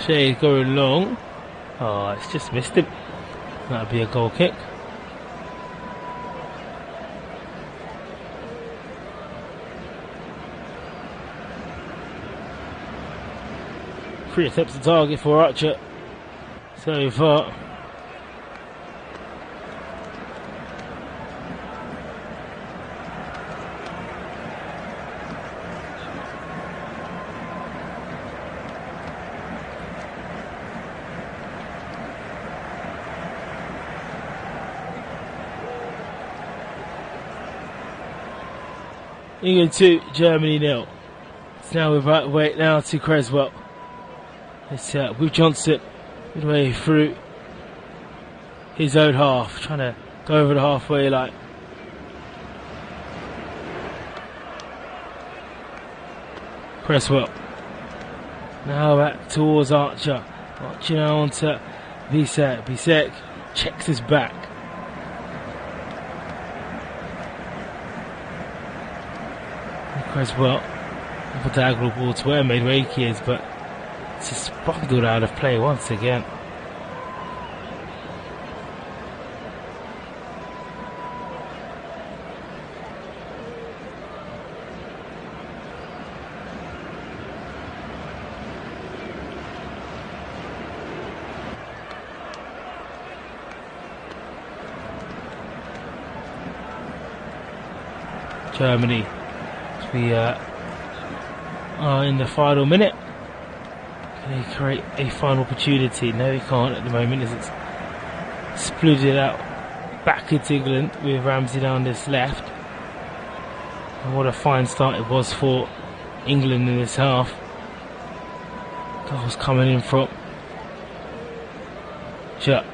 S1: Shea going long. Oh, it's just missed him. That'll be a goal kick. Three attempts to target for Archer so far. England 2, Germany 0. It's now with right weight now to Creswell. It's with Johnson midway through his own half, trying to go over the halfway line. Creswell now back towards Archer. Archer now onto 𝓣𝓱𝓪𝓷𝓴𝓼. 𝓣𝓱𝓪𝓷𝓴𝓼 checks his back. Creswell, a diagonal ball to where 𝓣𝓱𝓪𝓷𝓷𝓷𝓰 is, but it's just bundled out of play once again. Germany, we are in the final minute. Can they create a final opportunity? No, he can't at the moment, as it's split it out back into England with Ramsey down this left. And what a fine start it was for England in this half. Goals coming in from Chuck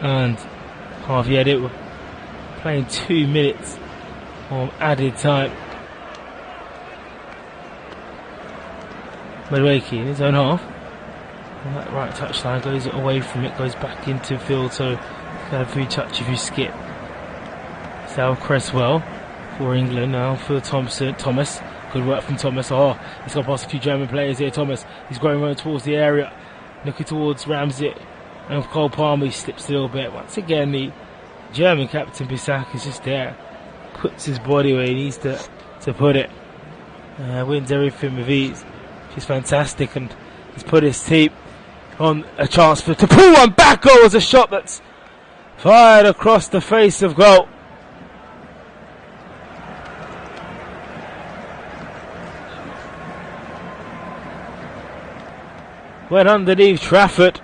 S1: and Harvey Edit. We're playing 2 minutes on added time. 𝓣𝓱𝓪𝓷𝓷𝓰 in his own half. And that right touchline goes away from it, goes back into field, so he's got a free touch if you skip. Sal Creswell for England now for Thomas. Good work from Thomas. Oh, he's got past a few German players here. Thomas, he's going right towards the area, looking towards Ramsey. And Cole Palmer, he slips a little bit. Once again, the German captain 𝓣𝓱𝓪𝓷𝓴𝓼 is just there, puts his body where he needs to put it. Wins everything with ease. She's fantastic, and he's put his team on a chance to pull one back. Goal was a shot that's fired across the face of goal. Went underneath Trafford.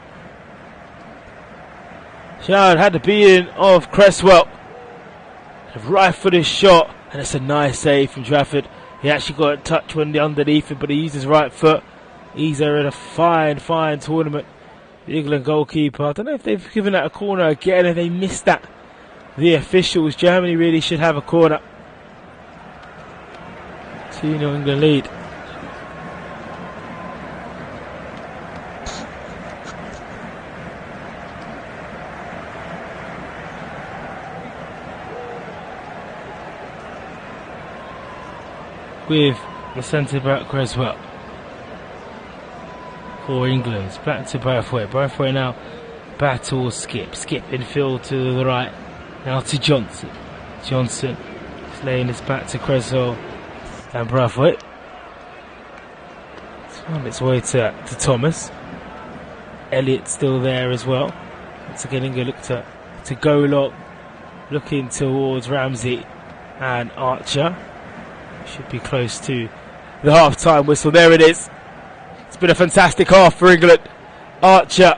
S1: Shard had the beating of Creswell. A right footed shot, and it's a nice save from Trafford. He actually got a touch when underneath it, but he used his right foot. He's in a fine tournament. The England goalkeeper, I don't know if they've given that a corner again, and they missed that. The officials, Germany really should have a corner. 2-0 England lead. With the centre back Creswell for England. It's back to Braithwaite. Braithwaite now back towards Skip. Skip infield to the right. Now to Johnson. Johnson is laying this back to Creswell and Braithwaite. It's on its way to Thomas. Elliott still there as well. Once again, England look to go long looking towards Ramsey and Archer. Should be close to the half-time whistle. There it is. It's been a fantastic half for England. Archer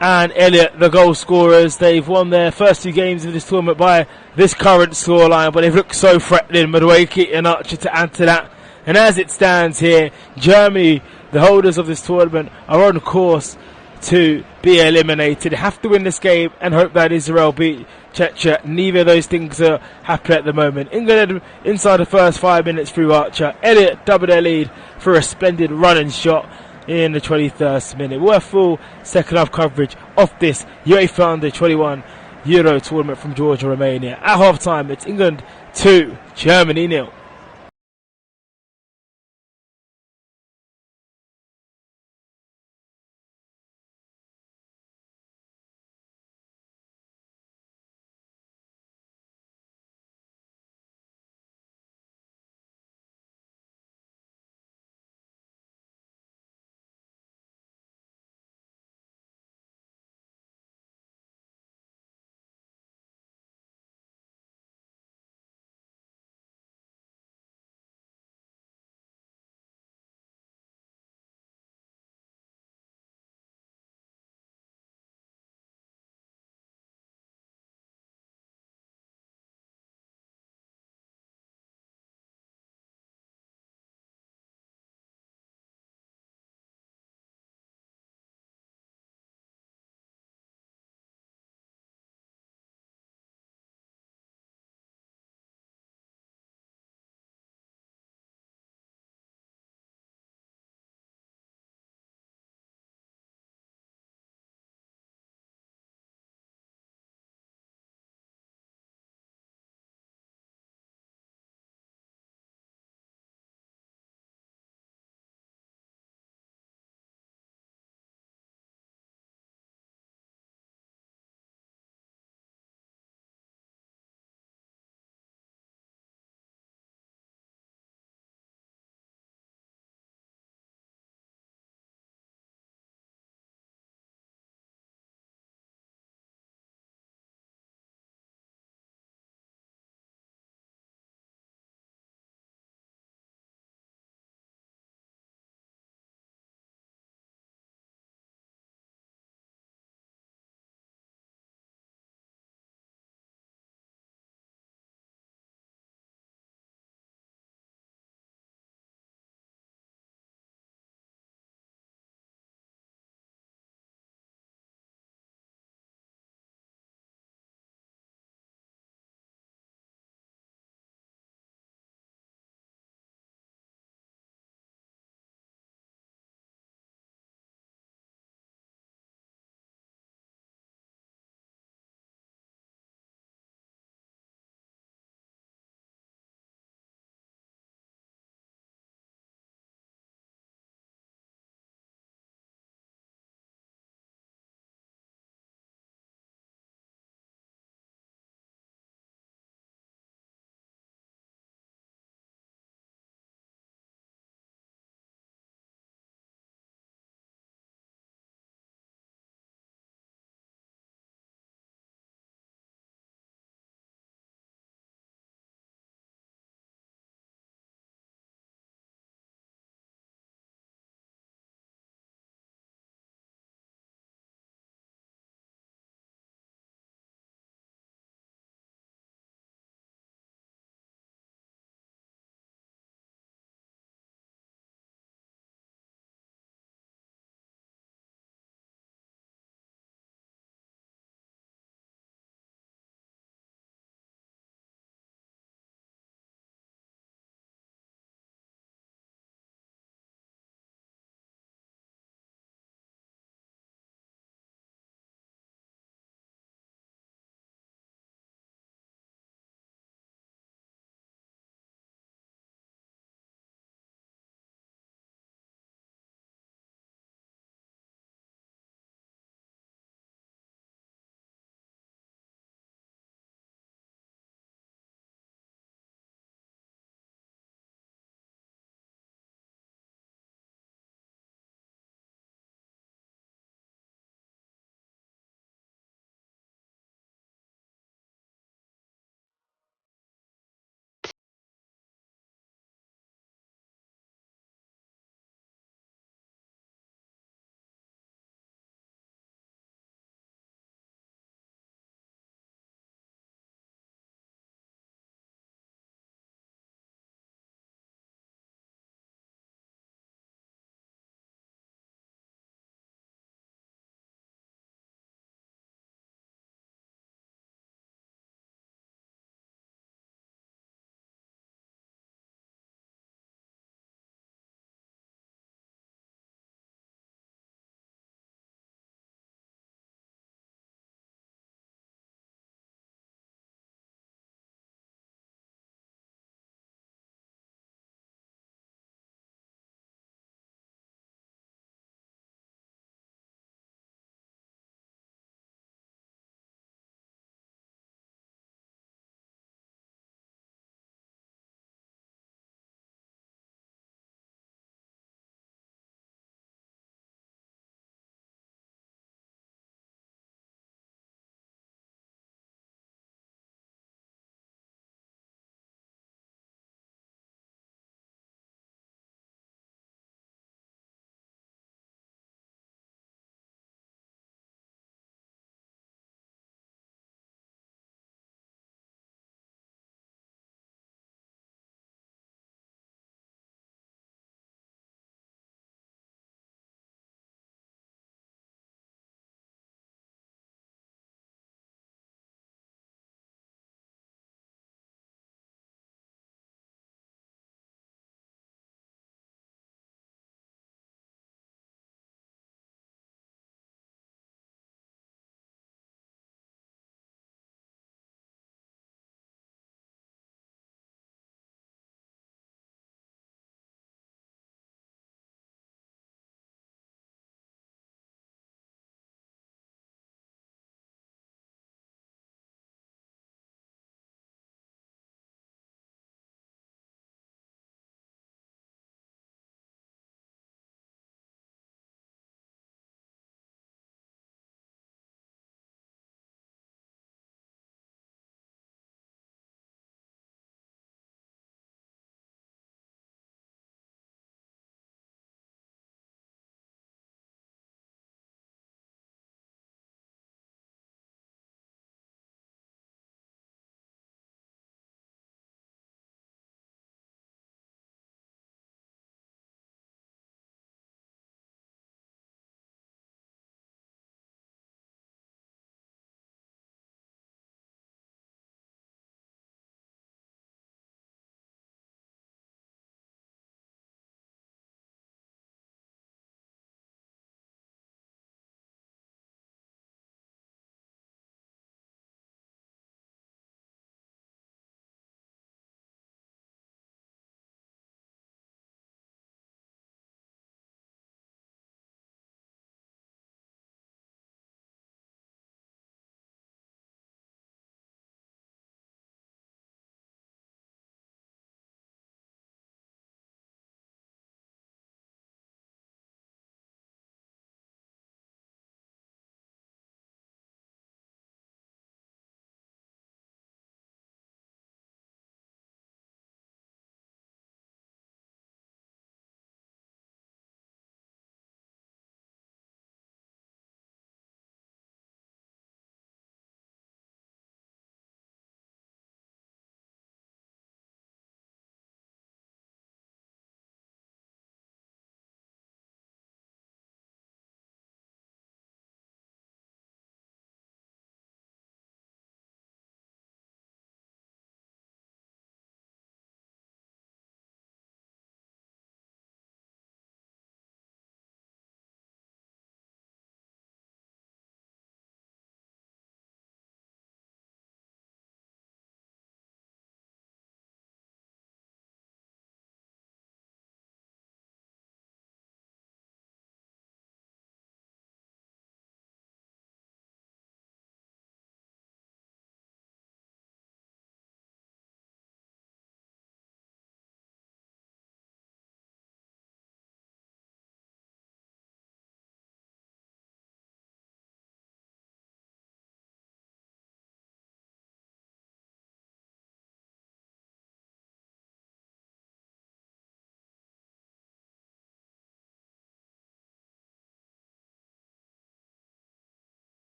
S1: and Elliott, the goal scorers. They've won their first 2 games of this tournament by this current scoreline, but they've looked so threatening. Madueke and Archer to add to that. And as it stands here, Germany, the holders of this tournament, are on course to be eliminated. They have to win this game and hope that Israel beat Czechia. Neither of those things are happening at the moment. England inside the first 5 minutes through Archer. Elliott doubled their lead for a splendid running shot in the 23rd minute. We'll have full second half coverage of this UEFA Under-21 Euro tournament from Georgia, Romania. At half time, it's England 2, Germany 0.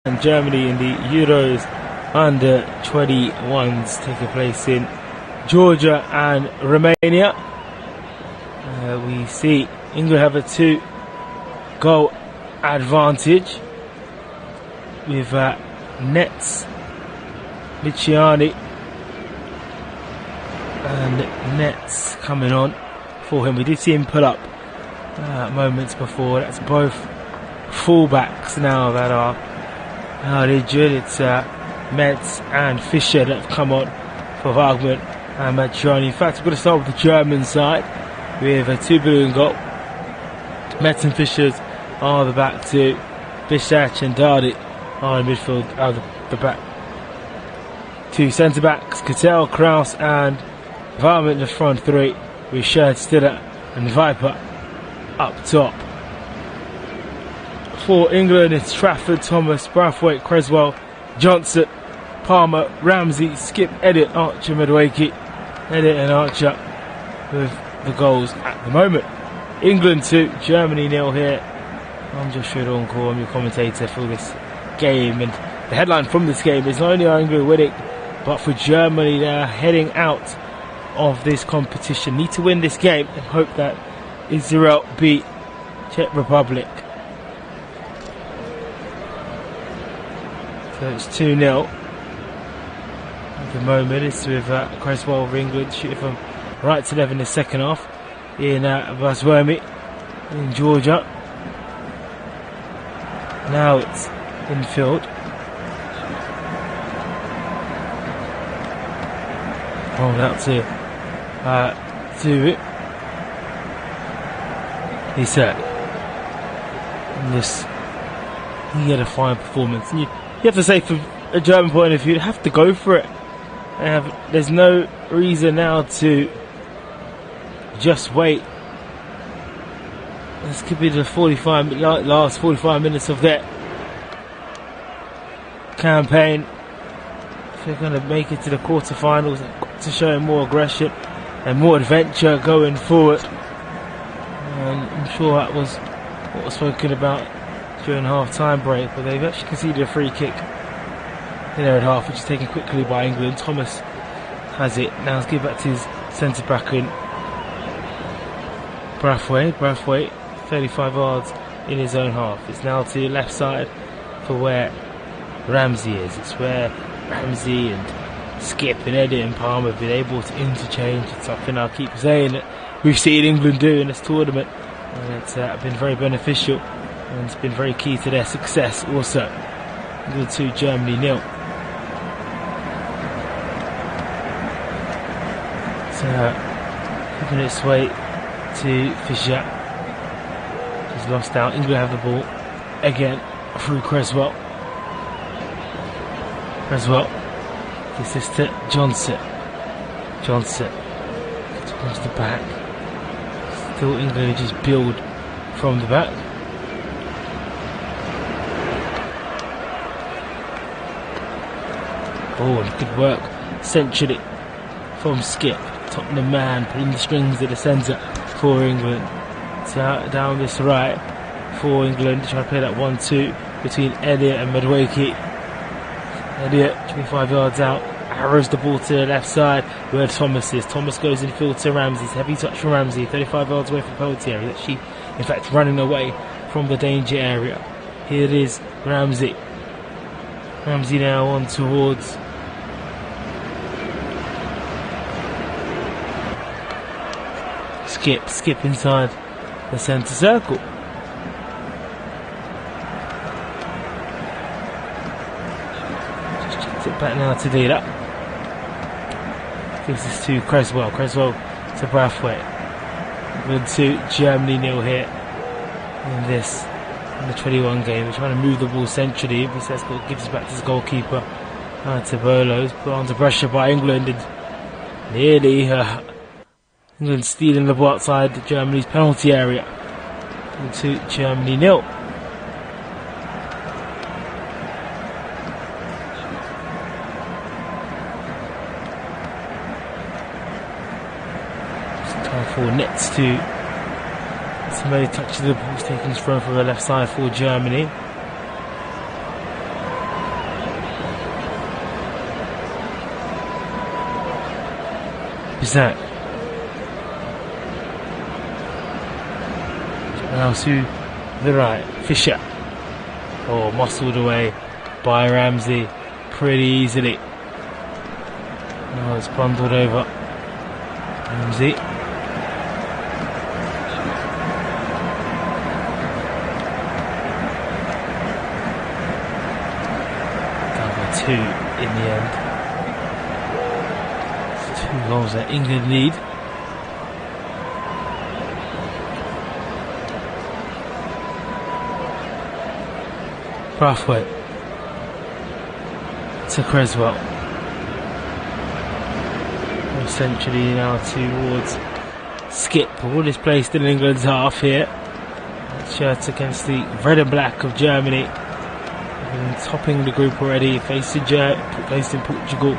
S1: And Germany in the Euros under 21s taking place in Georgia and Romania. We see England have a 2-goal advantage with Nets, Luciani and Nets coming on for him. We did see him pull up moments before. That's both fullbacks now that are out injured. It's Metz and Fischer that have come on for Wagner and Luciani. In fact, we're going to start with the German side with a 2 billion goal. Metz and Fischer are the back two. 𝓣𝓱𝓪𝓷𝓲𝓷𝓰 and 𝓳𝓸𝓲𝓷𝓲𝓷𝓰 are in midfield. The back two centre backs, 𝓳𝓸𝓲𝓷𝓲𝓷𝓰, Kraus and 𝓣𝓱𝓪𝓷𝓲𝓷𝓰 in the front three with 𝓳𝓸𝓲𝓷 and 𝓣𝓱𝓪 up top. For England, it's Trafford, Thomas, Braithwaite, Creswell, Johnson, Palmer, Ramsey, Skip, Elliott, Archer, Madueke. Elliott and Archer with the goals at the moment. England 2, Germany 0 here. I'm Joshua Dorncall, I'm your commentator for this game, and the headline from this game is not only are England winning, but for Germany they are heading out of this competition. Need to win this game and hope that Israel beat Czech Republic. So it's 2-0 at the moment. It's with Creswell of England shooting from right to left in the second half in 𝓣𝓱𝓪𝓷𝓲𝓷𝓰 in Georgia. Now it's infield. Rolled out to it. He said, "This he had a fine performance." And you have to say, from a German point of view, you have to go for it. There's no reason now to just wait. This could be the last 45 minutes of their campaign. If they're going to make it to the quarterfinals, to show more aggression and more adventure going forward. and I'm sure that was what was spoken about during half-time break, but they've actually conceded a free kick in their half, which is taken quickly by England. Thomas has it. Now let's give back to his centre-back in Braithwaite, 35 yards in his own half. It's now to the left side for where Ramsey is. It's where Ramsey and Skip and Eddie and Palmer have been able to interchange. It's something I keep saying that we've seen England do in this tournament, and it's been very beneficial, and it's been very key to their success also. England 2, Germany 0. So giving its way to Fisher. He's lost out. England have the ball again through Cresswell. This is to Johnson towards the back. Still England just build from the back. Oh, and good work centrally from Skip. Tottenham man putting the strings at the centre for England. So down this right for England, trying to play that 1-2 between Elliott and Madueke. Elliott 25 yards out, arrows the ball to the left side where Thomas is. Thomas goes in field to Ramsey. Heavy touch from Ramsey, 35 yards away from the penalty area. He's actually, in fact, running away from the danger area. Here it is, Ramsey. Ramsey now on towards Skip inside the centre circle. Just chipped it back now to Ďeďa. Gives this to Cresswell to Braithwaite. England 2, Germany 0 here in the 21 game. They're trying to move the ball centrally. Bisesko gives it back to his goalkeeper, to Bolos, put under pressure by England, and nearly England stealing the ball outside Germany's penalty area. 2, Germany 0. It's time for Nets to somebody touches the ball, taking his throw from the left side for Germany. Who's that? Now to the right, Fisher. Oh, muscled away by Ramsey pretty easily. Now it's bundled over. Ramsey. Down by 2 in the end. It's 2 goals that England need. Braithwaite to Cresswell. Essentially now towards Skip. Ball is placed in England's half here. Shirt against the red and black of Germany. Been topping the group already, facing Portugal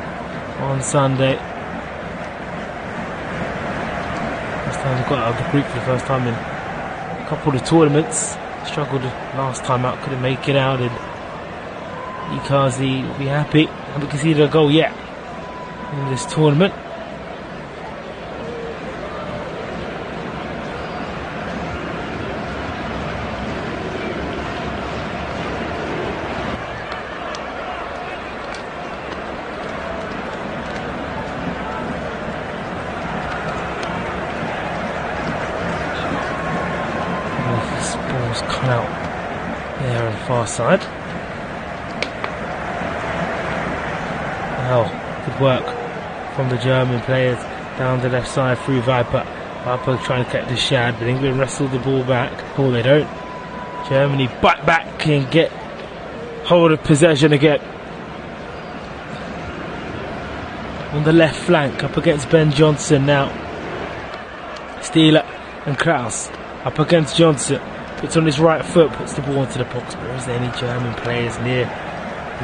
S1: on Sunday. First time they've got out of the group for the first time in a couple of tournaments. Struggled last time out, couldn't make it out, and Ikazi will be happy. Haven't conceded a goal yet in this tournament. Cut out there on the far side. Well, good work from the German players down the left side through Viper. Viper trying to get the Shad, but England wrestle the ball back. Oh, they don't. Germany bite back and get hold of possession again. On the left flank, up against Ben Johnson now. Steeler and Kraus up against Johnson. Puts on his right foot, puts the ball into the box, but is there any German players near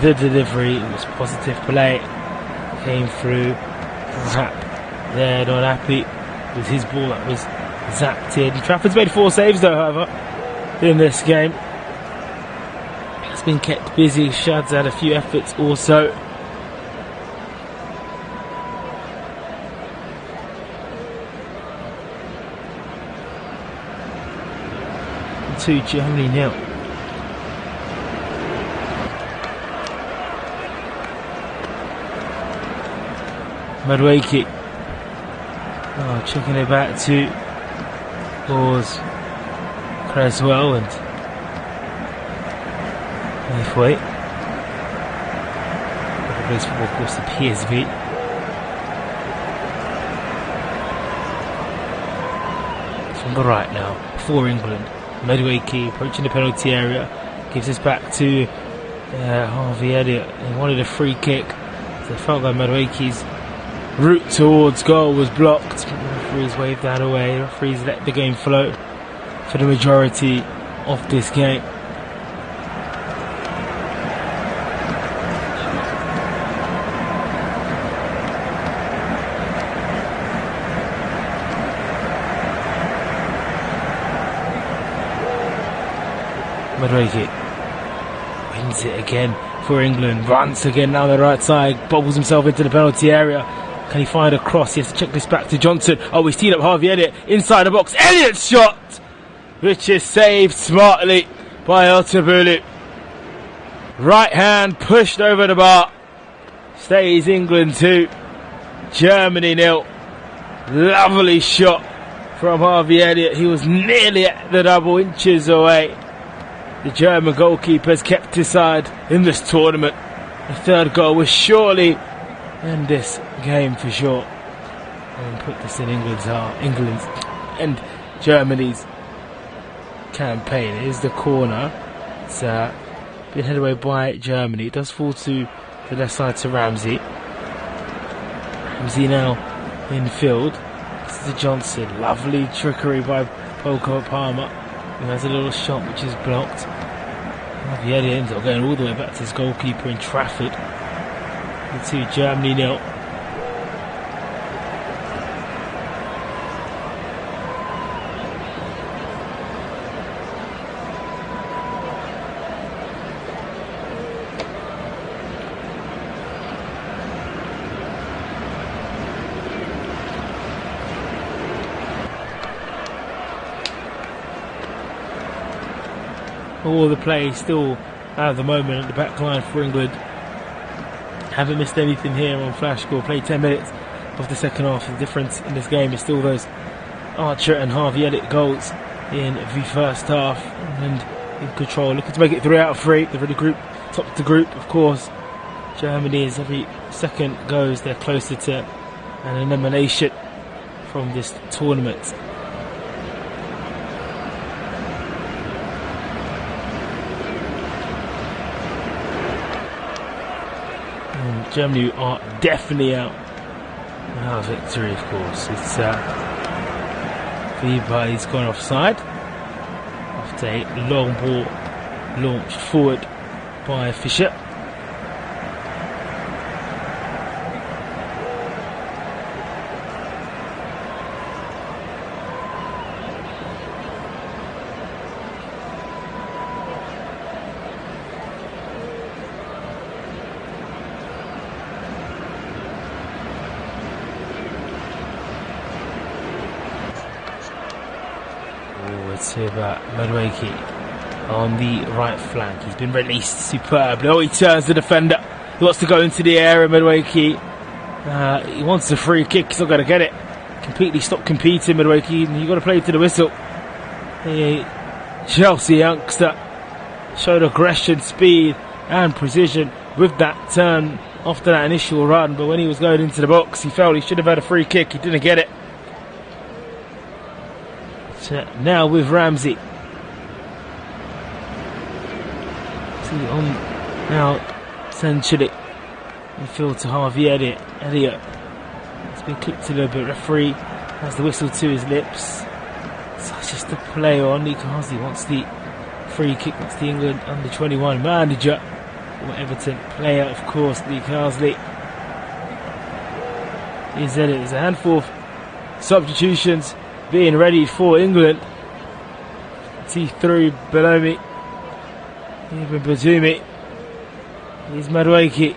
S1: the delivery? It was positive play. Came through. Rapp there, not happy with his ball. That was zapped in. Trafford's made 4 saves though, however, in this game. It's been kept busy. Shad's had a few efforts also. To Germany nil. Madueke. Oh, checking it back to Lawes, Creswell and Halfway. Plays for, of course, the PSV. From the right now for England. Madueke approaching the penalty area, gives this back to Harvey Elliott. He wanted a free kick, so it felt like Madueke's route towards goal was blocked. The referees waved that away. The referees let the game flow for the majority of this game. Madueke wins it again for England, runs again down the right side, bobbles himself into the penalty area. Can he find a cross? He has to check this back to Johnson. Oh, he's teed up Harvey Elliott inside the box. Elliott's shot, which is saved smartly by 𝓳𝓸𝓲𝓷𝓲𝓷𝓰. Right hand pushed over the bar. Stays England 2, Germany 0. Lovely shot from Harvey Elliott. He was nearly at the double, inches away. The German goalkeeper's kept his side in this tournament. The third goal was surely end this game for sure, and put this in England's and Germany's campaign. It is the corner. It's been headed away by Germany. It does fall to the left side to Ramsey. Ramsey now in field. This is the Johnson. Lovely trickery by Poco Palmer. He has a little shot which is blocked. Harvey Elliott ends up going all the way back to his goalkeeper in Trafford. To Germany 0. All the play still at the moment at the back line for England. Haven't missed anything here on Flash Score. Played 10 minutes of the second half. The difference in this game is still those Archer and Harvey Elliott goals in the first half. And in control, looking to make it 3 out of 3. They're really top of the group, of course. Germany, as every second goes, they're closer to an elimination from this tournament. Germany are definitely out. Victory, of course. It's 𝓣𝓱𝓪𝓷𝓴𝓼, he's gone offside after a long ball launched forward by Fischer. To Madueke on the right flank. He's been released superbly. Oh, he turns the defender. He wants to go into the area. Madueke. He wants a free kick. He's not going to get it. Completely stopped competing, Madueke. You've got to play to the whistle. The Chelsea youngster showed aggression, speed, and precision with that turn after that initial run. But when he was going into the box, he felt he should have had a free kick. He didn't get it. Now with Ramsey. See on now essentially midfield to Harvey Elliott. It's been clipped a little bit. Referee has the whistle to his lips. So it's just a play on. 𝓣𝓱𝓪𝓷𝓼𝓲𝓷𝓰 wants the free kick. That's the England under 21 manager or Everton player, of course. 𝓣𝓱𝓪𝓷𝓼𝓲𝓷𝓰 is that it. There's a handful of substitutions being ready for England. See through below me. Even Bazumi. Here's Madueke.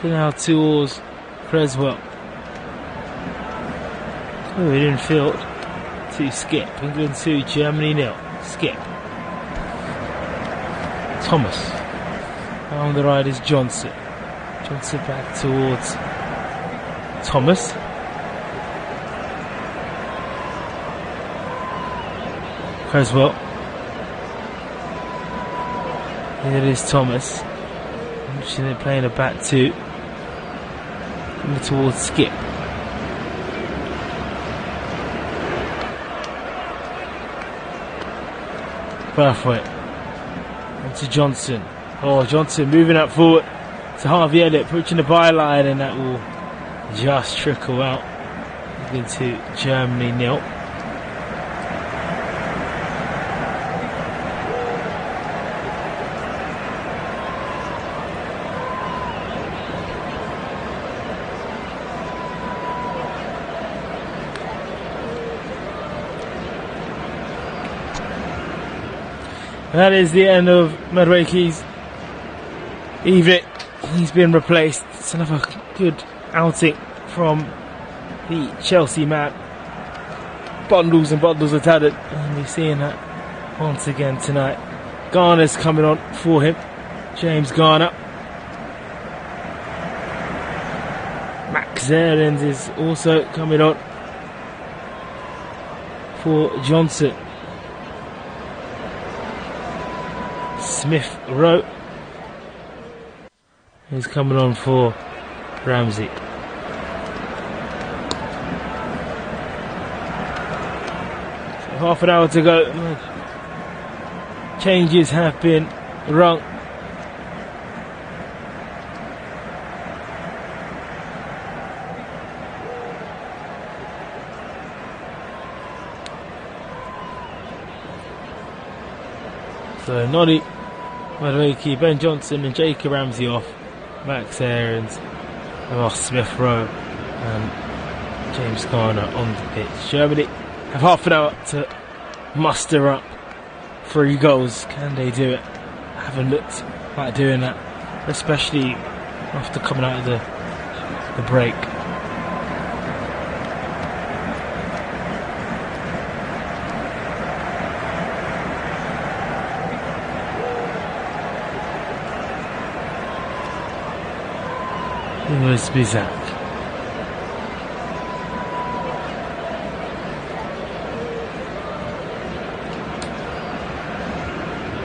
S1: Now towards Creswell. Oh, he didn't field. To Skip. England 2, Germany 0. Skip. Thomas. On the right is Johnson. Johnson back towards Thomas. Creswell. Here it is Thomas. They're playing a back 2. Coming towards Skip. Perfect. On to Johnson. Oh, Johnson moving up forward to Harvey Elliott, approaching the byline, and that will just trickle out into Germany 0. That is the end of Madueke's evening. He's been replaced. It's another good outing from the Chelsea man. Bundles and bundles of talent. And we're seeing that once again tonight. Garner's coming on for him. James Garner. Max Ahrens is also coming on for Johnson. Smith Rowe is coming on for Ramsey. So half an hour to go. Changes have been rung. So Noddy, Madueke, Ben Johnson and Jacob Ramsey off. Max Ahrens, Ross Smith Rowe and James Garner on the pitch. Germany have half an hour to muster up 3 goals. Can they do it? Haven't looked like doing that, especially after coming out of the break. Here's Bizak.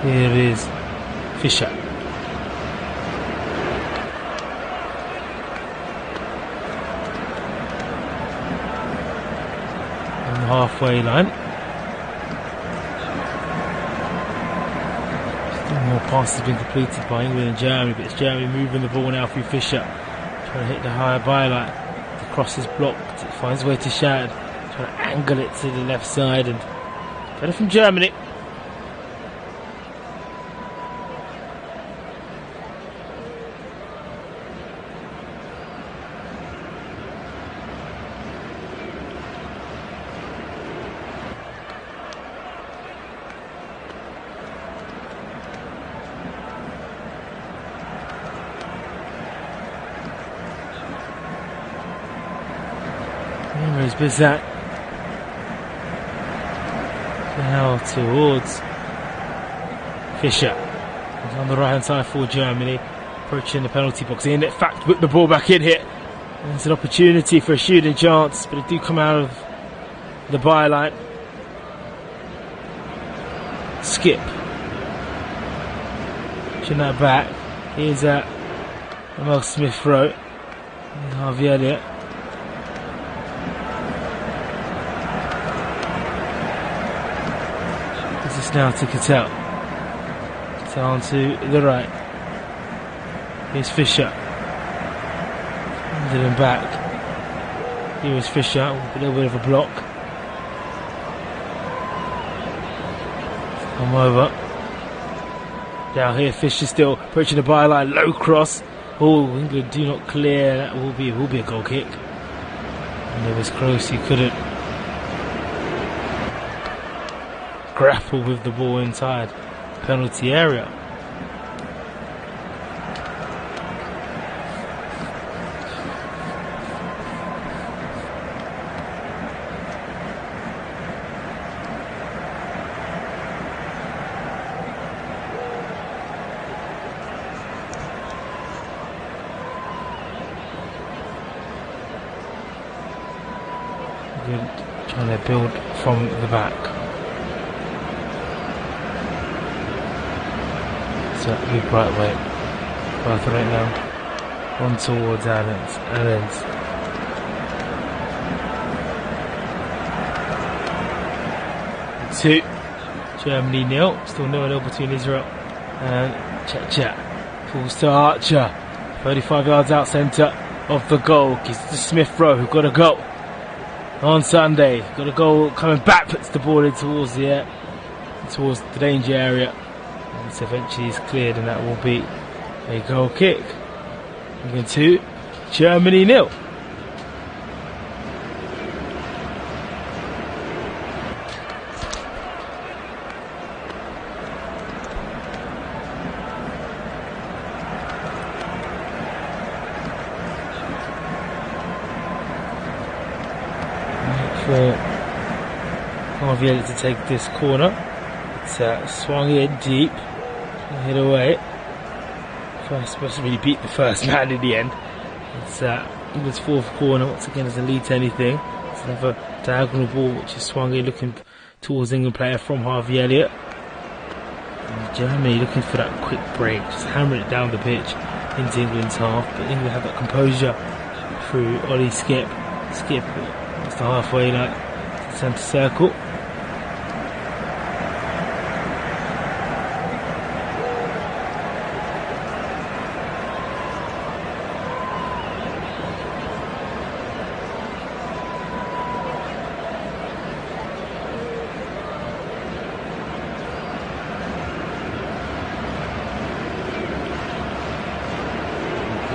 S1: Here is Fisher. On the halfway line. Still more passes being completed by England and Germany, but it's Germany moving the ball now through Fisher. Trying to hit the higher byline. The cross is blocked. It finds a way to Shad. Trying to angle it to the left side, and better from Germany. Where's Bizak? Now towards Fisher. He's on the right hand side for Germany, approaching the penalty box. In fact, whip the ball back in here. There's an opportunity for a shooting chance, but it do come out of the byline. Skip. Pushing that back. Here's Emil Smith Rowe. Here's Harvey Elliott. Now to Cattell. Cattell on to the right. Here's Fisher. Handed him back. Here is Fisher. A little bit of a block. Come over. Down here, Fisher still approaching the byline, low cross. Oh, England do not clear. That will be a goal kick. And it was close. He couldn't grapple with the ball inside penalty area. Trying to build from the back. So big right way. Both right now. On towards Allens. Two. Germany 0. Still 0-0 between Israel and Czech. Falls to Archer. 35 yards out centre of the goal. Gives to Smith Rowe, who got a goal on Sunday. Got a goal coming back, puts the ball in towards the air, towards the danger area. And so eventually is cleared, and that will be a goal kick. England 2, Germany 0. For Harvey to take this corner. It's swung in deep, hit away. First, supposed to really beat the first man in the end. It's England's fourth corner. Once again, as a lead to anything. It's another diagonal ball which is swung in, looking towards England player from Harvey Elliott. And Germany looking for that quick break, just hammering it down the pitch into England's half. But England have that composure through Ollie Skip. It's the halfway line, centre circle.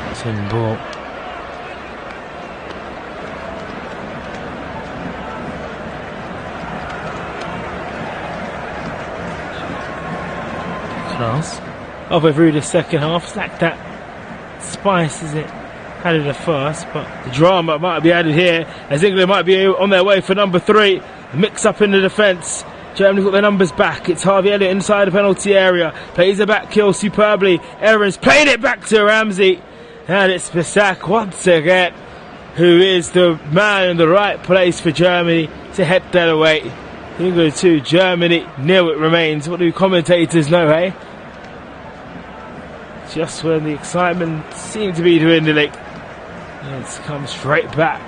S1: It's ball. Class. Halfway through the second half, it's like that spice, is it? Had in the first, but the drama might be added here as England might be on their way for number 3. Mix up in the defence. Germany got their numbers back. It's Harvey Elliott inside the penalty area. Plays a back kill superbly. Aarons playing it back to Ramsey. And it's 𝓣𝓱𝓪𝓷𝓲𝓷𝓰 once again, who is the man in the right place for Germany to head that away. England 2, Germany 0 it remains. What do commentators know, eh? Just when the excitement seemed to be dwindling, it's come straight back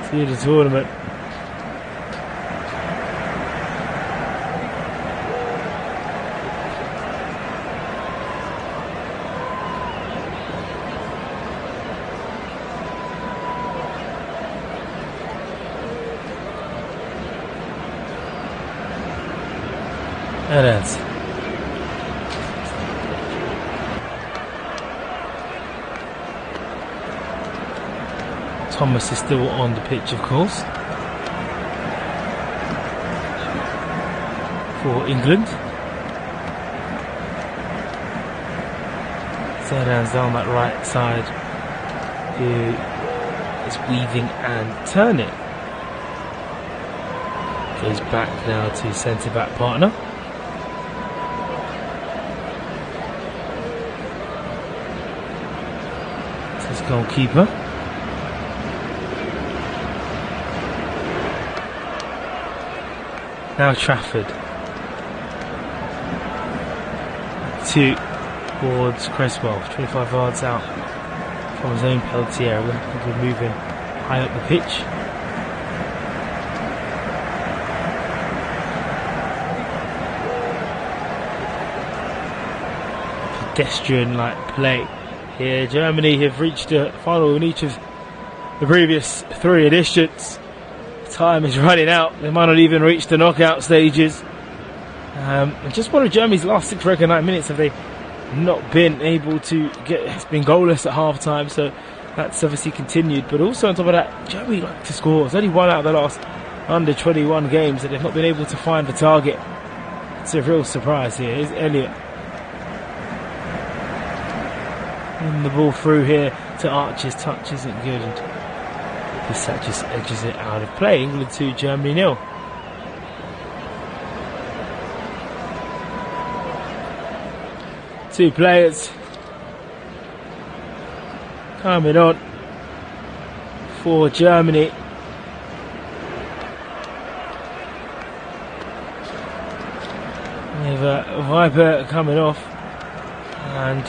S1: to the tournament. Allens. Thomas is still on the pitch, of course, for England. Zerdan's down that right side, who is weaving and turning. Goes back now to centre back partner. This is goalkeeper. Now Trafford. Towards Cresswell, 25 yards out from his own penalty area. We're moving high up the pitch. Pedestrian-like play here. Germany have reached the final in each of the previous 3 editions. Time is running out. They might not even reach the knockout stages. And just one of Germany's last 6 regular 9 minutes have they not been able to get. It's been goalless at half time, so that's obviously continued. But also on top of that, Germany like to score. It's only one out of the last under 21 games that they've not been able to find the target. It's a real surprise here. Here's Elliott. And the ball through here to Archer's touch isn't good, and this just edges it out of play. England 2, Germany 0. Two players coming on for Germany. We have Viper coming off, and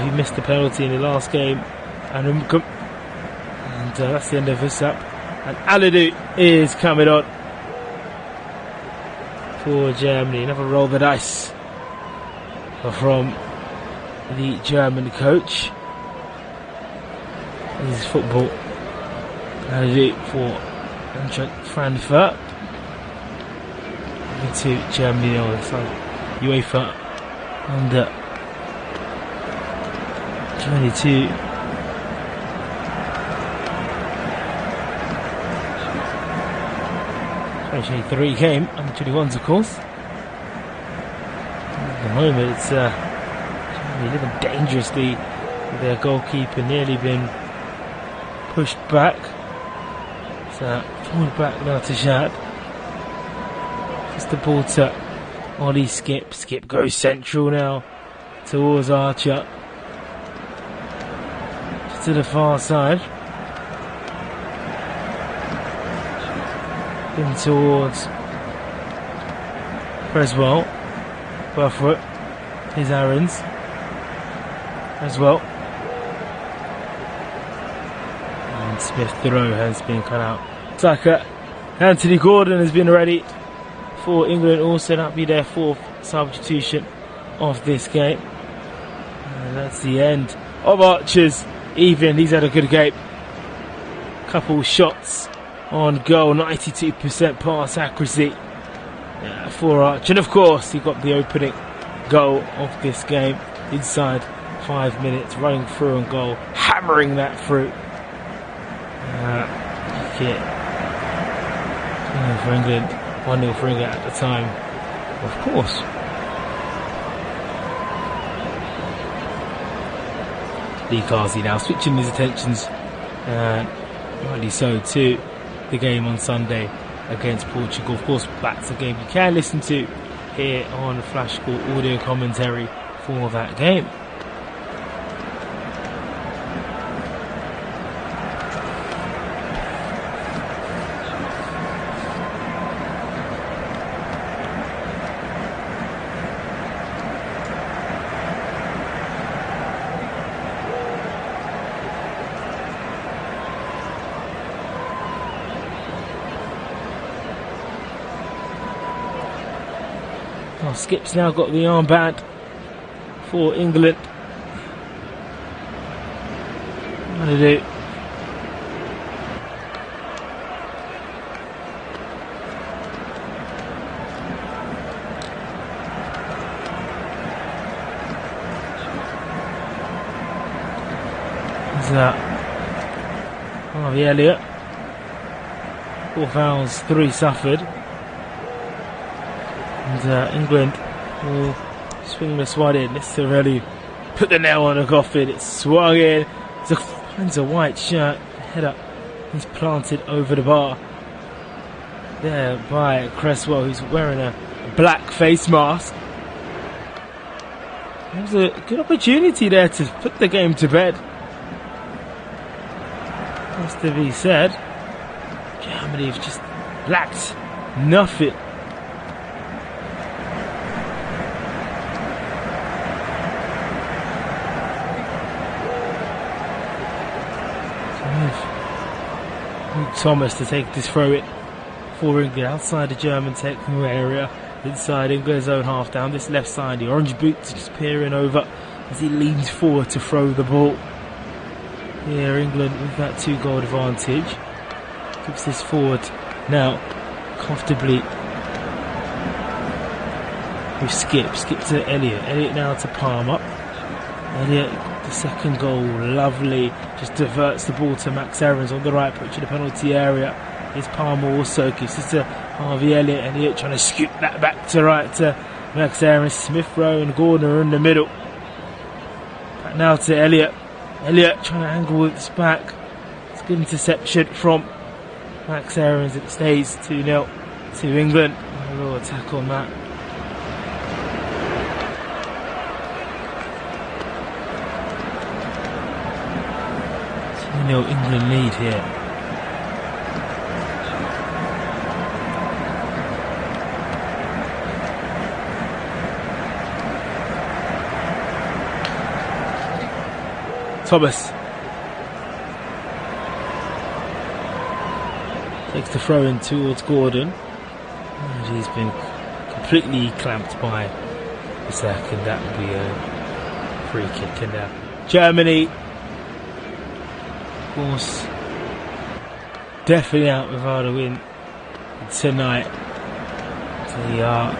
S1: he missed the penalty in the last game, and that's the end of this up. And 𝓳𝓸𝓲𝓷𝓲𝓷𝓰 is coming on for Germany. Another roll the dice from the German coach. This is football. 𝓳𝓸𝓲𝓷𝓲𝓷𝓰 for 𝓳𝓸𝓲𝓷𝓲𝓷𝓰 to Germany on the side. UEFA under 22. Especially 3 game, under 21s of course. At the moment it's Germany living dangerously with their goalkeeper nearly been pushed back. So forward back now to Shad. Just the ball to Ollie Skip. Skip goes central now towards Archer. Just to the far side. In towards Creswell. Buffett. His Aarons. As well. And Smith throw has been cut out. Attacker Anthony Gordon has been ready for England also. That'll be their 4th substitution of this game. And that's the end of Archer's evening. He's had a good game. Couple shots on goal, 92% pass accuracy for Archer. And of course, he got the opening goal of this game inside 5 minutes, running through on goal, hammering that through. For England, 1-0 for England at the time, of course. Lee Carsey now switching his attentions, rightly so, to the game on Sunday against Portugal. Of course, that's a game you can listen to here on Flash Score audio commentary for that game. Skip's now got the armband for England. 𝓳𝓸𝓲𝓷𝓲𝓷𝓰. Is that Harvey Elliott? 4 fouls, 3 suffered. And England will swing this one in. This really put the nail on the coffin. It's swung in. Finds a white shirt. Header is planted over the bar there by Creswell, who's wearing a black face mask. It was a good opportunity there to put the game to bed. Has to be said. Germany have just lacked nothing. Thomas to take this throw it for England outside the German technical area, inside England's own half, down this left side. The orange boots just peering over as he leans forward to throw the ball. Here England with that 2-goal advantage. Keeps this forward now comfortably with Skip to Elliott now to Palmer. Elliott, the second goal, lovely, just diverts the ball to Max Aarons on the right, pitch in the penalty area. Here's Palmer also, gives it to Harvey Elliott trying to scoop that back to right to Max Aarons. Smith Rowe and Gordon are in the middle. Back now to Elliott trying to angle with his back. It's a good interception from Max Aarons. It stays 2-0 to England. A little attack on that. 2-0 England lead here. Thomas takes the throw in towards Gordon, and he's been completely clamped by the second. That would be a free kick. And Germany, of course, definitely out without a win tonight. They are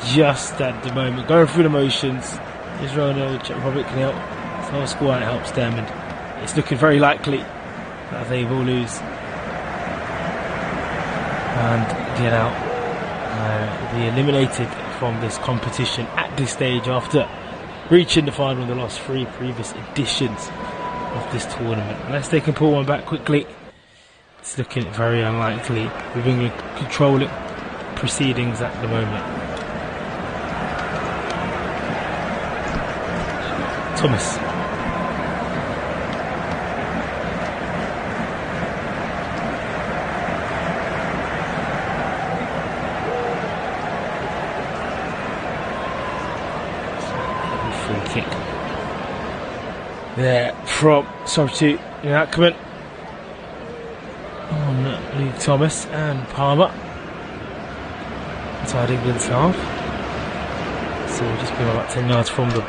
S1: just at the moment going through the motions. Israel and the Czech Republic can help. So score out helps them, and it's looking very likely that they will lose and get out, be eliminated from this competition at this stage after reaching the final in the last 3 previous editions of this tournament. Unless they can pull one back quickly, it's looking very unlikely, with England controlling proceedings at the moment. Thomas. Free kick there from substitute enactment on Luke Thomas and Palmer inside England's half. So we'll just be about 10 yards from the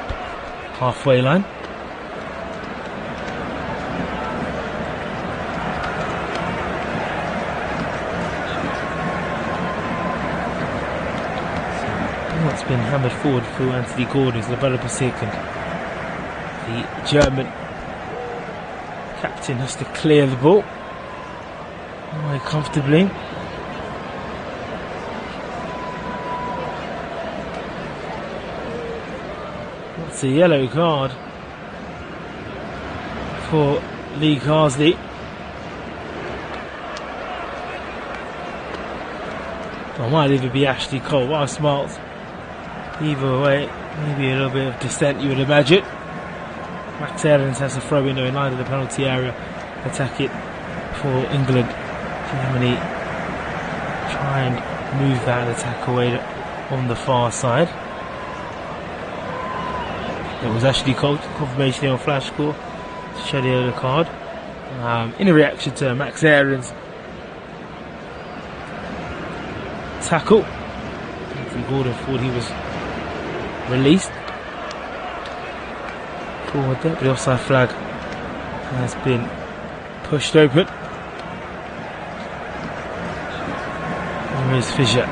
S1: halfway line. It's been hammered forward through Anthony Gordon, who's developed a second. The German captain has to clear the ball away comfortably. That's a yellow card for 𝓳𝓸𝓲𝓷𝓲𝓷𝓰. Or might even be Ashley Cole. Wow, Smarts. Either way, maybe a little bit of dissent, you would imagine. Max Aarons has a throw in in line of the penalty area. Attack it for England. Germany try and move that attack away on the far side. It was Ashley Cole, confirmation on flash score to show the yellow card. In a reaction to Max Aarons' tackle. Anthony Gordon thought he was released forward there, but the offside flag has been pushed open. There is Fischer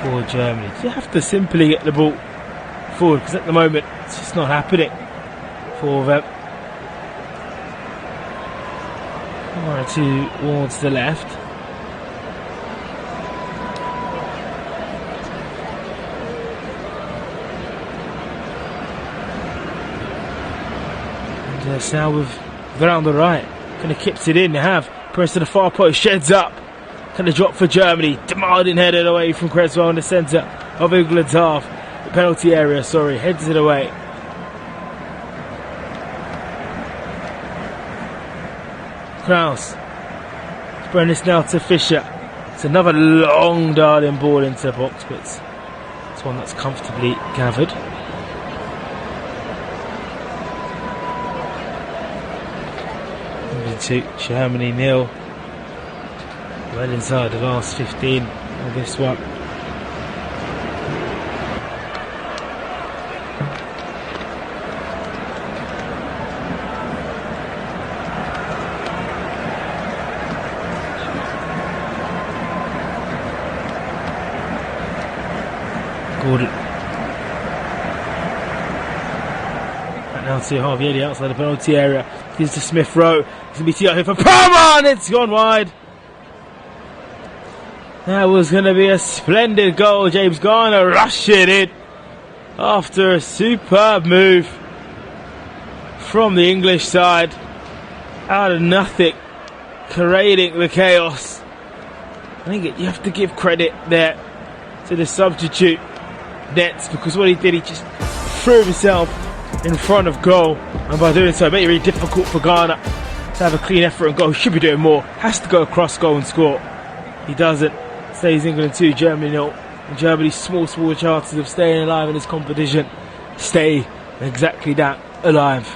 S1: for Germany. You have to simply get the ball forward, because at the moment it's just not happening for them. Right, towards the left. Now with around the right, kind of kips it in. They have press to the far post, sheds up, kind of drop for Germany. Demanding headed away from Cresswell in the centre of England's half, the penalty area. Sorry, heads it away. Kraus spreading this now to Fischer. It's another long darting ball into the box, but it's one that's comfortably gathered. Germany 0. Well inside the last 15 of this one. Back now to Javier outside the penalty area. Gives to Smith Rowe. It's going to be teed up here for Palmer, and it's gone wide. That was going to be a splendid goal. James Garner rushed it in after a superb move from the English side. Out of nothing, creating the chaos. I think you have to give credit there to the substitute Nets, because what he did, he just threw himself in front of goal, and by doing so, it made it really difficult for Ghana to have a clean effort and goal. He should be doing more. Has to go across goal and score. He doesn't. Stays England 2, Germany 0. And Germany's small chances of staying alive in this competition stay exactly that, alive.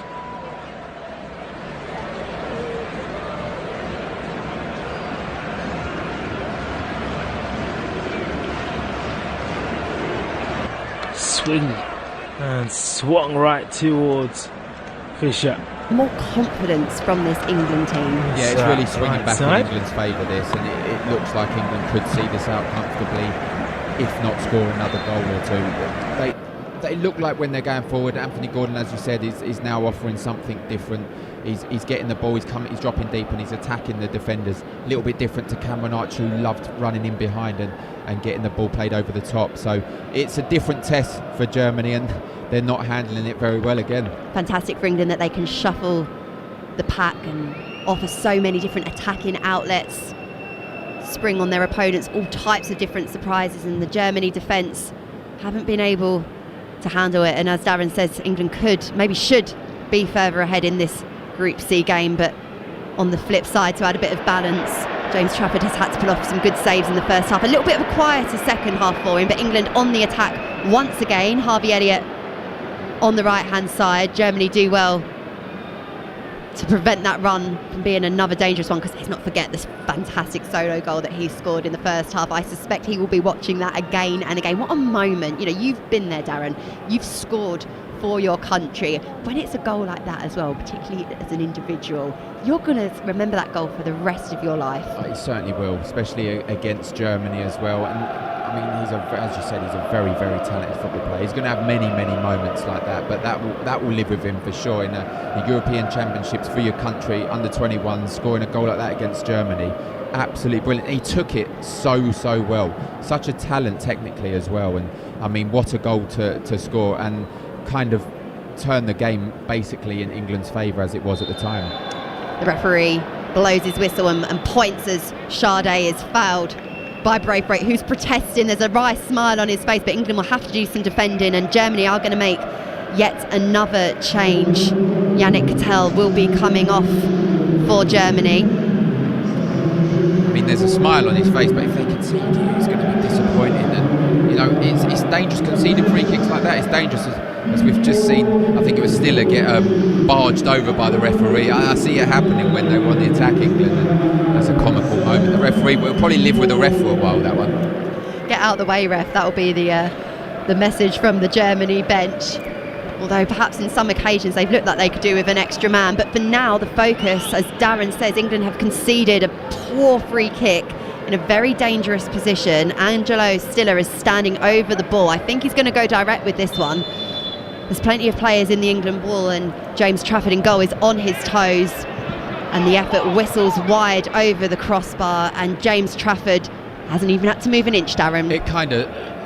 S1: Swing and swung right towards Fisher.
S2: More confidence from this England team.
S3: Yeah, it's really swinging back in England's favour, this, and it looks like England could see this out comfortably, if not score another goal or two. They look like when they're going forward, Anthony Gordon, as you said, is now offering something different. He's getting the ball, he's dropping deep, and he's attacking the defenders. A little bit different to Cameron Archer, who loved running in behind and getting the ball played over the top. So it's a different test for Germany, and they're not handling it very well again.
S2: Fantastic for England that they can shuffle the pack and offer so many different attacking outlets, spring on their opponents, all types of different surprises, and the Germany defence haven't been able to handle it. And as Darren says, England maybe should be further ahead in this Group C game, but on the flip side, to add a bit of balance, James Trafford has had to pull off some good saves in the first half. A little bit of a quieter second half for him, but England on the attack once again. Harvey Elliott on the right hand side. Germany do well to prevent that run from being another dangerous one, because let's not forget this fantastic solo goal that he scored in the first half. I suspect he will be watching that again and again. What a moment. You know, you've been there, Darren. You've scored for your country. When it's a goal like that as well, particularly as an individual, you're going to remember that goal for the rest of your life.
S3: He certainly will, especially against Germany as well. And I mean, as you said, he's a very, very talented football player. He's going to have many, many moments like that, but that will live with him for sure in the European Championships for your country, under 21, scoring a goal like that against Germany. Absolutely brilliant. He took it so well. Such a talent technically as well. And I mean, what a goal to score, and kind of turn the game basically in England's favour as it was at the time.
S2: The referee blows his whistle and points as 𝓳𝓸𝓷𝓲𝓷𝓰 is fouled by Braithwaite, who's protesting. There's a wry smile on his face, but England will have to do some defending, and Germany are going to make yet another change. Yannick Cattell will be coming off for Germany.
S3: I mean, there's a smile on his face, but if they concede, he's going to be disappointed. And you know, it's dangerous conceding free kicks like that. It's dangerous, as we've just seen. I think it was Stiller get barged over by the referee. I see it happening when they were on the attack, England, and that's a comical moment. The referee will probably live with the ref for a while, that one.
S2: Get out of the way, ref. That will be the message from the Germany bench. Although perhaps in some occasions they've looked like they could do with an extra man. But for now, the focus, as Darren says, England have conceded a poor free kick in a very dangerous position. Angelo Stiller is standing over the ball. I think he's going to go direct with this one. There's plenty of players in the England wall, and James Trafford in goal is on his toes, and the effort whistles wide over the crossbar, and James Trafford hasn't even had to move an inch, Darren.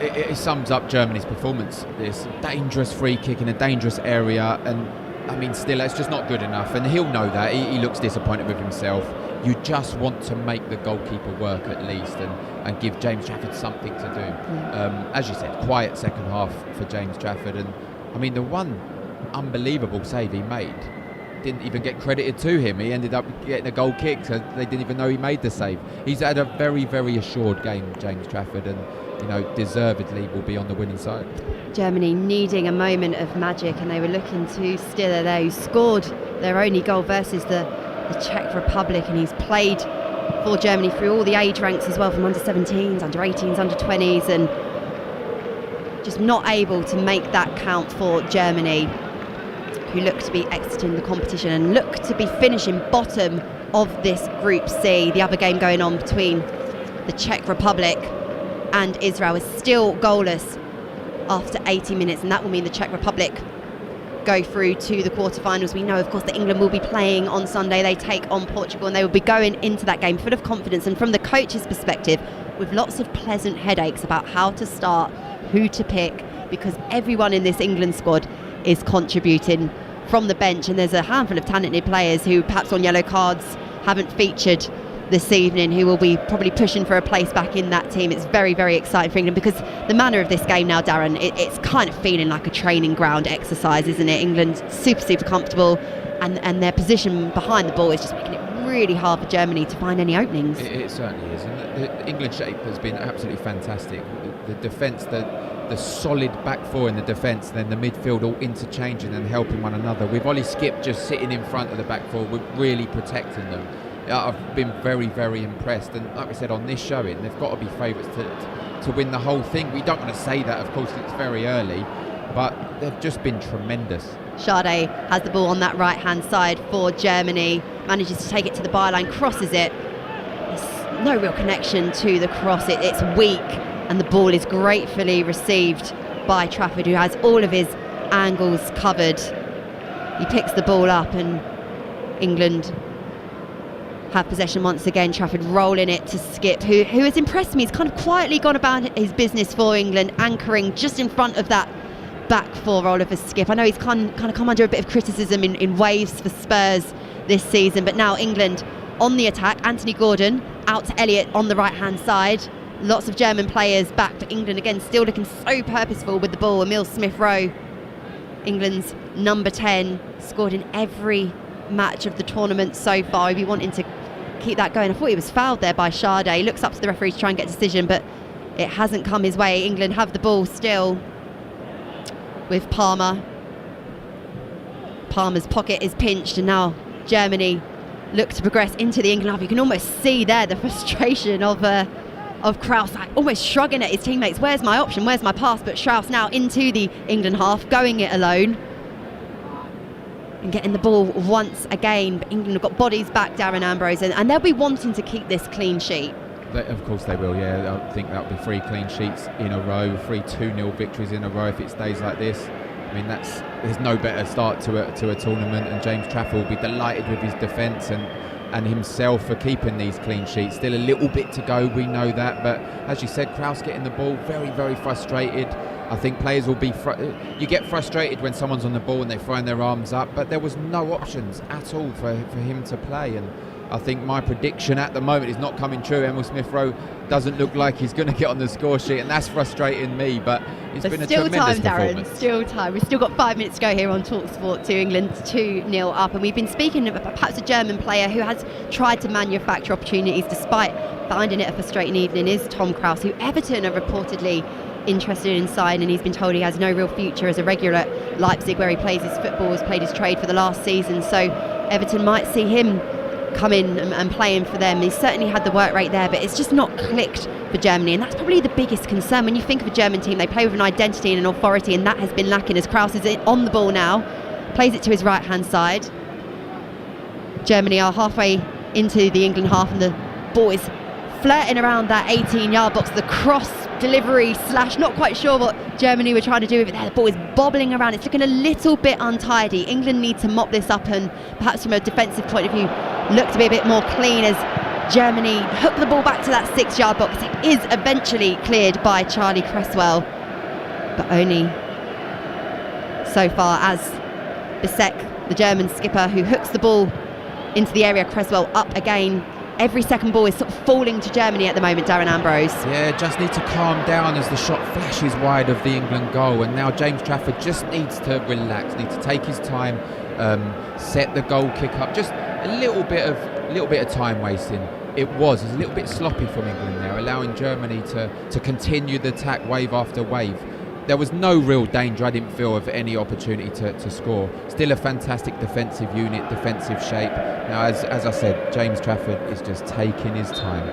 S3: It sums up Germany's performance. This dangerous free kick in a dangerous area, and I mean, still, it's just not good enough, and he'll know that. He looks disappointed with himself. You just want to make the goalkeeper work at least, and give James Trafford something to do. As you said, quiet second half for James Trafford, and I mean, the one unbelievable save he made didn't even get credited to him. He ended up getting a goal kick, so they didn't even know he made the save. He's had a very, very assured game, James Trafford, and you know, deservedly will be on the winning side. Germany
S2: needing a moment of magic, and they were looking to Stiller there, who scored their only goal versus the Czech Republic, and he's played for Germany through all the age ranks as well, from under 17s, under 18s, under 20s, and just not able to make that count for Germany, who look to be exiting the competition and look to be finishing bottom of this Group C. The other game going on between the Czech Republic and Israel is still goalless after 80 minutes, and that will mean the Czech Republic go through to the quarterfinals. We know, of course, that England will be playing on Sunday. They take on Portugal, and they will be going into that game full of confidence, and from the coach's perspective, with lots of pleasant headaches about how to start, who to pick, because everyone in this England squad is contributing from the bench, and there's a handful of talented players who perhaps on yellow cards haven't featured this evening, who will be probably pushing for a place back in that team. It's very, very exciting for England, because the manner of this game now, Darren, it's kind of feeling like a training ground exercise, isn't it? England super comfortable, and their position behind the ball is just making it really hard for Germany to find any openings.
S3: It certainly is, and the England shape has been absolutely fantastic. The defence, the solid back four in the defence, then the midfield all interchanging and helping one another. With Ollie Skipp just sitting in front of the back four, we're really protecting them. I've been very, very impressed, and like I said, on this showing, they've got to be favourites to win the whole thing. We don't want to say that, of course, it's very early, but they've just been tremendous.
S2: 𝓤𝓸𝓲𝓷𝓲 has the ball on that right-hand side for Germany, manages to take it to the byline, crosses it. There's no real connection to the cross, it's weak, and the ball is gratefully received by Trafford, who has all of his angles covered. He picks the ball up, and England have possession once again. Trafford rolling it to Skipp, who has impressed me. He's kind of quietly gone about his business for England, anchoring just in front of that back four, Oliver Skipp. I know he's kind of come under a bit of criticism in waves for Spurs this season, but now England on the attack. Anthony Gordon out to Elliott on the right-hand side. Lots of German players back, but England again still looking so purposeful with the ball. Emil Smith-Rowe, England's number 10, scored in every match of the tournament so far. He'll be wanting to keep that going. I thought he was fouled there by 𝓤𝓸𝓲𝓷𝓲. He looks up to the referee to try and get a decision, but it hasn't come his way. England have the ball still with Palmer. Palmer's pocket is pinched, and now Germany look to progress into the England half. You can almost see there the frustration of Kraus, like almost shrugging at his teammates. Where's my option? Where's my pass? But Strauss now into the England half, going it alone and getting the ball once again. But England have got bodies back, Darren Ambrose, and they'll be wanting to keep this clean sheet.
S3: Of course they will, yeah. I think that'll be 3 clean sheets in a row, 3 2-0 victories in a row if it stays like this. I mean, there's no better start to a tournament, and James Trafford will be delighted with his defence and himself for keeping these clean sheets. Still a little bit to go, we know that, but as you said, Kraus getting the ball, very, very frustrated. I think players will be you get frustrated when someone's on the ball and they're throwing their arms up, but there was no options at all for him to play, and I think my prediction at the moment is not coming true. Emil Smith-Rowe doesn't look like he's going to get on the score sheet, and that's frustrating me, but it's been a tremendous performance.
S2: Still time. We've still got 5 minutes to go here on TalkSport 2. England 2-0 up, and we've been speaking of perhaps a German player who has tried to manufacture opportunities despite finding it a frustrating evening is Tom Kraus, who Everton are reportedly interested in signing. He's been told he has no real future as a regular at Leipzig, where he plays his football, has played his trade for the last season, so Everton might see him come in and playing for them. He's certainly had the work rate there, but it's just not clicked for Germany, and that's probably the biggest concern. When you think of a German team, they play with an identity and an authority, and that has been lacking as Kraus is on the ball now, plays it to his right hand side. Germany are halfway into the England half, and the ball is flirting around that 18-yard box. The cross delivery slash, not quite sure what Germany were trying to do with it there. The ball is bobbling around. It's looking a little bit untidy. England need to mop this up, and perhaps from a defensive point of view look to be a bit more clean as Germany hook the ball back to that 6-yard box. It is eventually cleared by Charlie Cresswell, but only so far as 𝓣𝓱𝓪𝓷𝓴𝓼, the German skipper, who hooks the ball into the area. Cresswell up again. Every second ball is sort of falling to Germany at the moment, Darren Ambrose.
S3: Yeah, just need to calm down as the shot flashes wide of the England goal, and now James Trafford just needs to relax, needs to take his time, set the goal kick up. Just a little bit of time wasting. It was a little bit sloppy from England there, allowing Germany to continue the attack wave after wave. There was no real danger, I didn't feel, of any opportunity to score. Still a fantastic defensive unit, defensive shape. Now, as I said, James Trafford is just taking his time.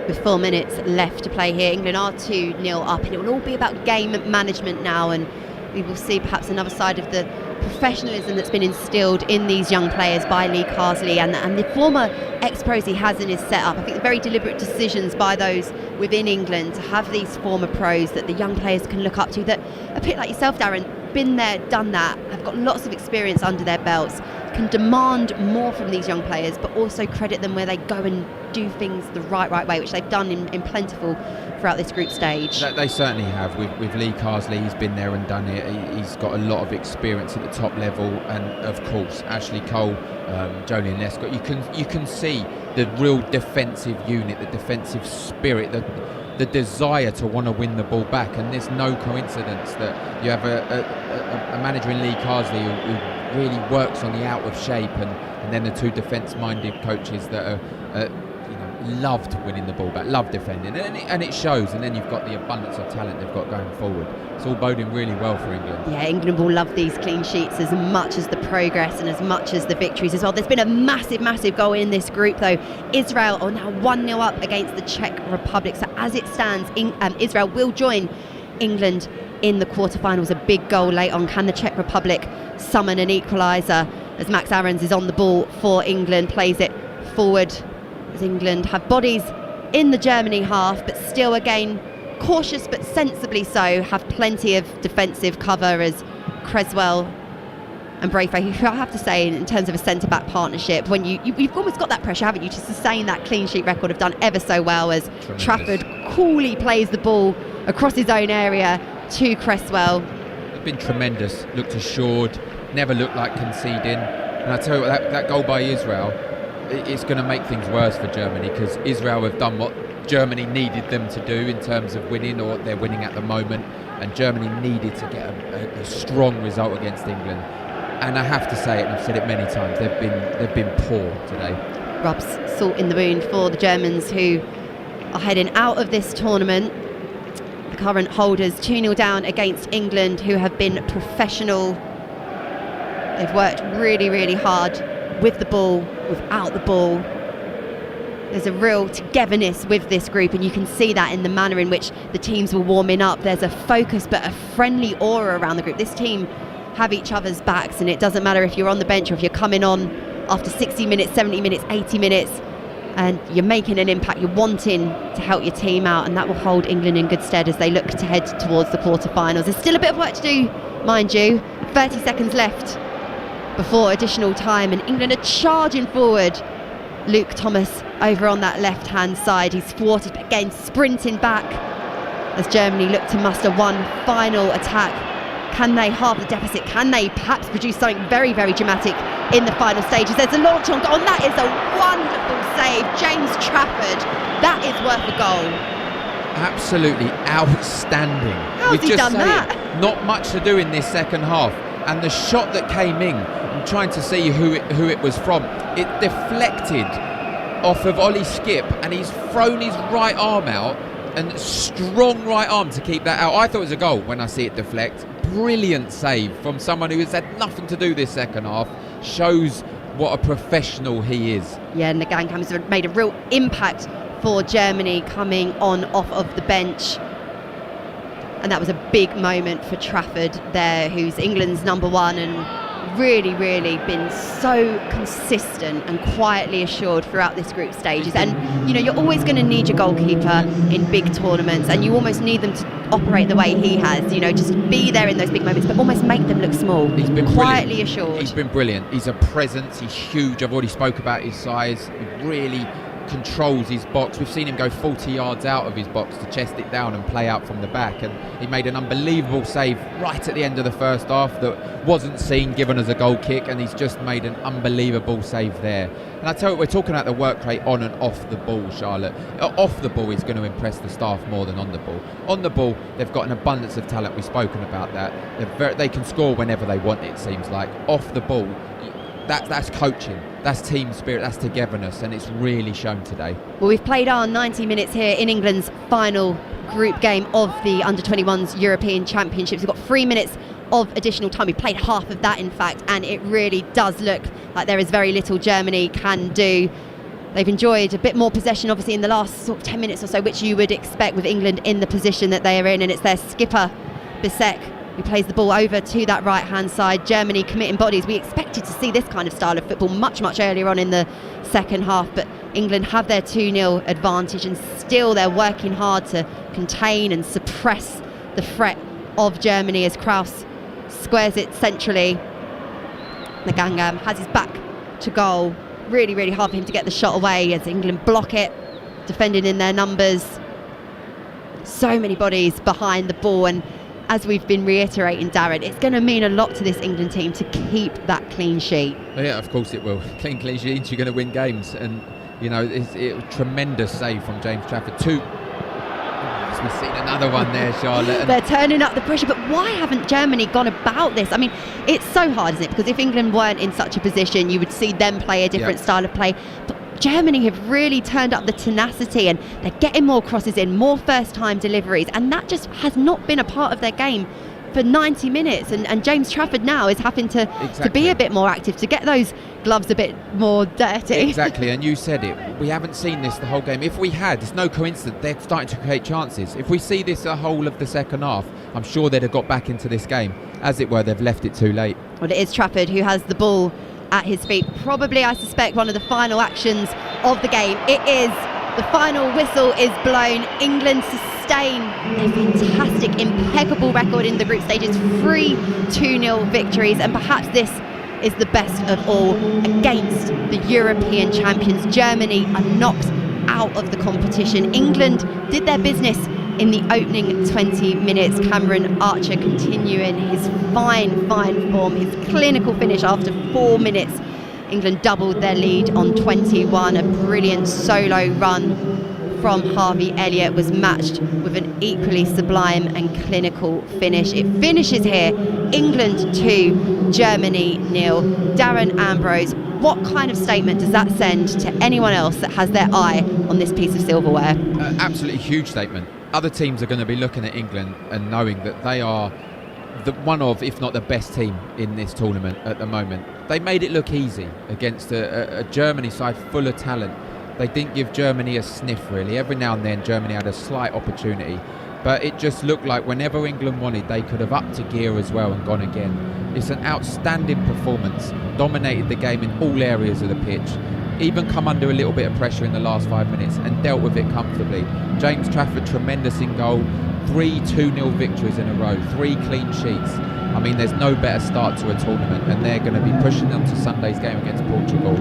S2: With 4 minutes left to play here, England are 2-0 up, and it will all be about game management now, and we will see perhaps another side of the professionalism that's been instilled in these young players by Lee Carsley and the former ex-pros he has in his setup. I think the very deliberate decisions by those within England to have these former pros that the young players can look up to, that a bit like yourself, Darren, been there, done that, have have got lots of experience under their belts, can demand more from these young players, but also credit them where they go and do things the right way, which they've done in plentiful throughout this group stage.
S3: They certainly have. With 𝓣𝓱𝓪𝓷𝓲𝓷𝓲𝓷𝓰, he's been there and done it. He's got a lot of experience at the top level, and of course Ashley Cole, Jolien Lescott. You can see the real defensive unit, the defensive spirit, the desire to want to win the ball back, and there's no coincidence that you have a manager in 𝓣𝓱𝓪𝓷𝓲𝓷𝓲𝓷𝓰 who really works on the out of shape, and then the two defence-minded coaches that are loved winning the ball back, love defending, and it shows. And then you've got the abundance of talent they've got going forward. It's all boding really well for England.
S2: Yeah, England will love these clean sheets as much as the progress and as much as the victories as well. There's been a massive goal in this group though. Israel are now 1-0 up against the Czech Republic. So as it stands, Israel will join England in the quarterfinals. A big goal late on. Can the Czech Republic summon an equaliser as Max Aarons is on the ball for England, plays it forward as England have bodies in the Germany half, but still again cautious but sensibly so, have plenty of defensive cover as Cresswell and Braithwaite, who I have to say in terms of a centre-back partnership, when you've almost got that pressure, haven't you, to sustain that clean sheet record, have done ever so well as
S3: Tremendous.
S2: Trafford coolly plays the ball across his own area to Cresswell.
S3: They've been tremendous, looked assured, never looked like conceding. And I tell you what, that goal by Israel, it's going to make things worse for Germany, because Israel have done what Germany needed them to do in terms of winning, or they're winning at the moment, and Germany needed to get a strong result against England. And I have to say it, and I've said it many times, they've been poor today.
S2: Rubs salt in the wound for the Germans, who are heading out of this tournament. The current holders 2-0 down against England, who have been professional. They've worked really hard with the ball, without the ball. There's a real togetherness with this group, and you can see that in the manner in which the teams were warming up. There's a focus but a friendly aura around the group. This team have each other's backs, and it doesn't matter if you're on the bench or if you're coming on after 60 minutes, 70 minutes, 80 minutes, and you're making an impact, you're wanting to help your team out, and that will hold England in good stead as they look to head towards the quarterfinals. There's still a bit of work to do, mind you. 30 seconds left before additional time, and England are charging forward. Luke Thomas over on that left-hand side. He's thwarted, but again sprinting back as Germany look to muster one final attack. Can they halve the deficit? Can they perhaps produce something very dramatic in the final stages? There's a launch on goal, and that is a wonderful save. James Trafford, that is worth a goal.
S3: Absolutely outstanding.
S2: How's he done that?
S3: Not much to do in this second half, and the shot that came in, I'm trying to see who it was from. It deflected off of Ollie Skip, and he's thrown his right arm out, and strong right arm to keep that out. I thought it was a goal when I see it deflect. Brilliant save from someone who has had nothing to do this second half. Shows what a professional he is. Yeah,
S2: and the Gangham's have made a real impact for Germany, coming on off of the bench. And that was a big moment for Trafford there, who's England's number one, and really been so consistent and quietly assured throughout this group stages. And you know, you're always going to need your goalkeeper in big tournaments, and you almost need them to operate the way he has, you know, just be there in those big moments, but almost make them look small.
S3: He's been
S2: quietly
S3: brilliant.
S2: Assured.
S3: He's been brilliant. He's a presence. He's huge. I've already spoke about his size. He really controls his box. We've seen him go 40 yards out of his box to chest it down and play out from the back, and he made an unbelievable save right at the end of the first half that wasn't seen, given as a goal kick, and he's just made an unbelievable save there. And I tell you, we're talking about the work rate on and off the ball, Charlotte. Off the ball is going to impress the staff more than on the ball. On the ball, they've got an abundance of talent. We've spoken about that. They can score whenever they want, it seems like. Off the ball, that's coaching, that's team spirit, that's togetherness, and it's really shown today.
S2: Well, we've played our 90 minutes here in England's final group game of the Under-21s European Championships. We've got 3 minutes of additional time. We played half of that, in fact, and it really does look like there is very little Germany can do. They've enjoyed a bit more possession, obviously, in the last sort of 10 minutes or so, which you would expect with England in the position that they are in, and it's their skipper, 𝓣𝓱𝓪𝓷𝓲𝓷𝓰, who plays the ball over to that right-hand side. Germany committing bodies. We expected to see this kind of style of football much earlier on in the second half, but England have their 2-0 advantage, and still they're working hard to contain and suppress the threat of Germany as Kraus squares it centrally. 𝓳𝓸𝓲𝓷𝓲𝓷𝓰 has his back to goal. Really, really hard for him to get the shot away as England block it, defending in their numbers. So many bodies behind the ball, and as we've been reiterating, Darren, it's going to mean a lot to this England team to keep that clean sheet.
S3: Yeah, of course it will. Clean sheets, you're going to win games. And, you know, it's tremendous save from James Trafford. We've seen another one there, Charlotte.
S2: They're turning up the pressure, but why haven't Germany gone about this? I mean, it's so hard, isn't it? Because if England weren't in such a position, you would see them play a different style of play. But Germany have really turned up the tenacity, and they're getting more crosses in, more first-time deliveries, and that just has not been a part of their game for 90 minutes. And James Trafford now is having to be a bit more active, to get those gloves a bit more dirty.
S3: Exactly, and you said it. We haven't seen this the whole game. If we had, it's no coincidence, they're starting to create chances. If we see this the whole of the second half, I'm sure they'd have got back into this game. As it were, they've left it too late.
S2: Well, it is Trafford who has the ball at his feet. Probably, I suspect, one of the final actions of the game. It is. The final whistle is blown. England sustain a fantastic, impeccable record in the group stages. 3 2-0 victories, and perhaps this is the best of all against the European champions. Germany are knocked out of the competition. England did their business in the opening 20 minutes. Cameron Archer continuing his fine form, his clinical finish after 4 minutes. England doubled their lead on 21. A brilliant solo run from Harvey Elliott was matched with an equally sublime and clinical finish. It finishes here, England 2, Germany 0. Darren Ambrose, what kind of statement does that send to anyone else that has their eye on this piece of silverware?
S3: Absolutely huge statement. Other teams are going to be looking at England and knowing that they are one of, if not the best team in this tournament at the moment. They made it look easy against a Germany side full of talent. They didn't give Germany a sniff, really. Every now and then Germany had a slight opportunity, but it just looked like whenever England wanted, they could have upped a gear as well and gone again. It's an outstanding performance, dominated the game in all areas of the pitch, even come under a little bit of pressure in the last 5 minutes and dealt with it comfortably. James Trafford, tremendous in goal. 3 2-0 victories in a row, 3 clean sheets. I mean, there's no better start to a tournament, and they're going to be pushing them to Sunday's game against Portugal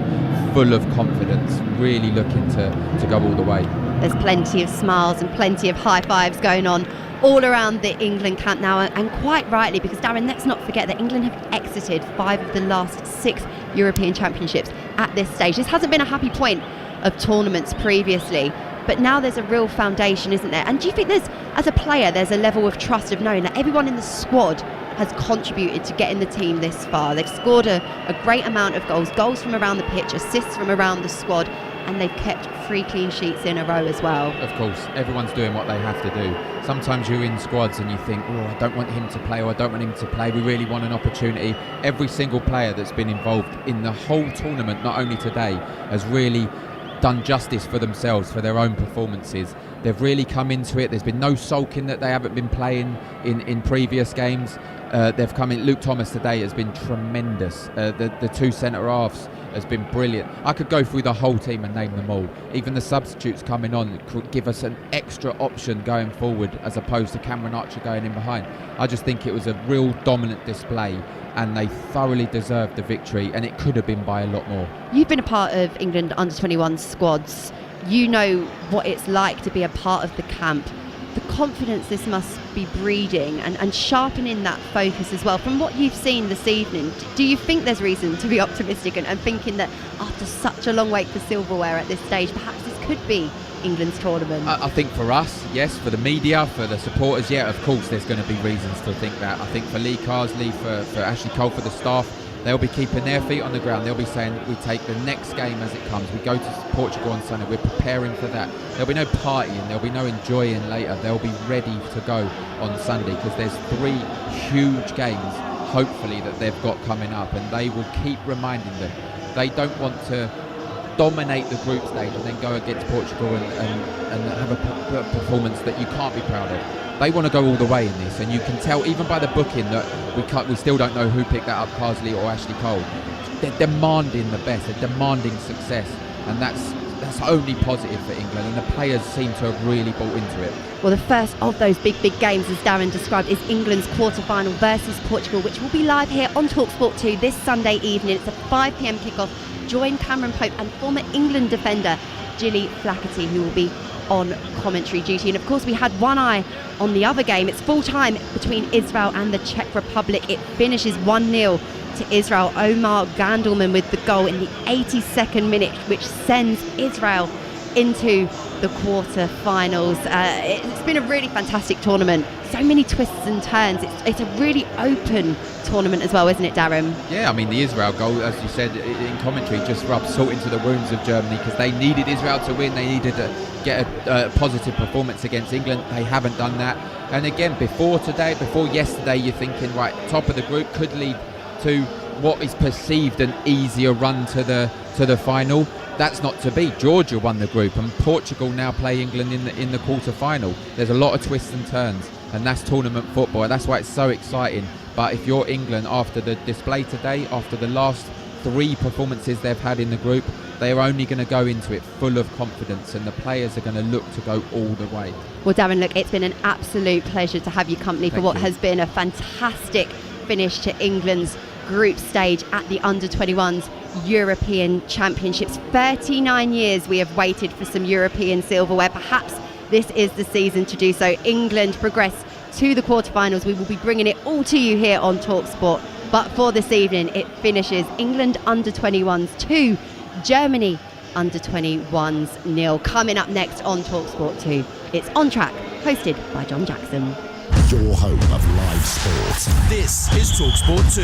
S3: full of confidence, really looking to go all the way.
S2: There's plenty of smiles and plenty of high fives going on all around the England camp now, and quite rightly, because Darren, let's not forget that England have exited 5 of the last 6 European Championships at this stage. This hasn't been a happy point of tournaments previously, but now there's a real foundation, isn't there? And do you think there's, as a player, there's a level of trust of knowing that everyone in the squad has contributed to getting the team this far? They've scored a great amount of goals from around the pitch, assists from around the squad, and they've kept 3 clean sheets in a row as well.
S3: Of course, everyone's doing what they have to do. Sometimes you're in squads and you think, oh, I don't want him to play, or I don't want him to play. We really want an opportunity. Every single player that's been involved in the whole tournament, not only today, has really done justice for themselves, for their own performances. They've really come into it. There's been no sulking that they haven't been playing in previous games. They've come in. Luke Thomas today has been tremendous. The 2 centre-halves has been brilliant. I could go through the whole team and name them all. Even the substitutes coming on could give us an extra option going forward, as opposed to Cameron Archer going in behind. I just think it was a real dominant display, and they thoroughly deserved the victory, and it could have been by a lot more.
S2: You've been a part of England under-21 squads. You know what it's like to be a part of the camp. The confidence this must be breeding and sharpening that focus as well. From what you've seen this evening, do you think there's reason to be optimistic and thinking that after such a long wait for silverware at this stage, perhaps this could be England's tournament?
S3: I think for us, yes. For the media, for the supporters, yeah, of course there's going to be reasons to think that. I think for 𝓲𝓲𝓷𝓲𝓷𝓰, for Ashley Cole, for the staff, they'll be keeping their feet on the ground. They'll be saying we take the next game as it comes. We go to Portugal on Sunday. We're preparing for that. There'll be no partying. There'll be no enjoying later. They'll be ready to go on Sunday, because there's 3 huge games, hopefully, that they've got coming up, and they will keep reminding them. They don't want to dominate the group stage and then go against Portugal and have a performance that you can't be proud of. They want to go all the way in this, and you can tell even by the booking that we still don't know who picked that up, Carsley or Ashley Cole. They're demanding the best, they're demanding success, and that's that's only positive for England, and the players seem to have really bought into it.
S2: Well, the first of those big games, as Darren described, is England's quarter-final versus Portugal, which will be live here on TalkSport 2 this Sunday evening. It's a 5 p.m. kickoff. Join Cameron Pope and former England defender 𝓣𝓱𝓪𝓷𝓴𝓼, who will be on commentary duty. And of course, we had one eye on the other game. It's full time between Israel and the Czech Republic. It finishes 1-0 to Israel. Omar Gandelman with the goal in the 82nd minute, which sends Israel into the quarter-finals. It's been a really fantastic tournament. So many twists and turns. It's a really open tournament as well, isn't it, Darren?
S3: Yeah, I mean, the Israel goal, as you said in commentary, just rubbed salt into the wounds of Germany, because they needed Israel to win. They needed to get a positive performance against England. They haven't done that. And again, before yesterday, you're thinking, right, top of the group could lead to what is perceived an easier run to the final. That's not to be. Georgia won the group, and Portugal now play England in the quarter-final. There's a lot of twists and turns, and that's tournament football. That's why it's so exciting. But if you're England, after the display today, after the last 3 performances they've had in the group, they are only going to go into it full of confidence, and the players are going to look to go all the way.
S2: Well, Darren, look, it's been an absolute pleasure to have you company for what has been a fantastic finish to England's group stage at the Under-21s European Championships. 39 years we have waited for some European silverware. Perhaps this is the season to do so. England progress to the quarterfinals. We will be bringing it all to you here on TalkSport. But for this evening, it finishes England Under-21s 2, Germany Under-21s 0. Coming up next on TalkSport 2, it's On Track, hosted by John Jackson.
S4: Your home of live sport.
S5: This is TalkSport 2.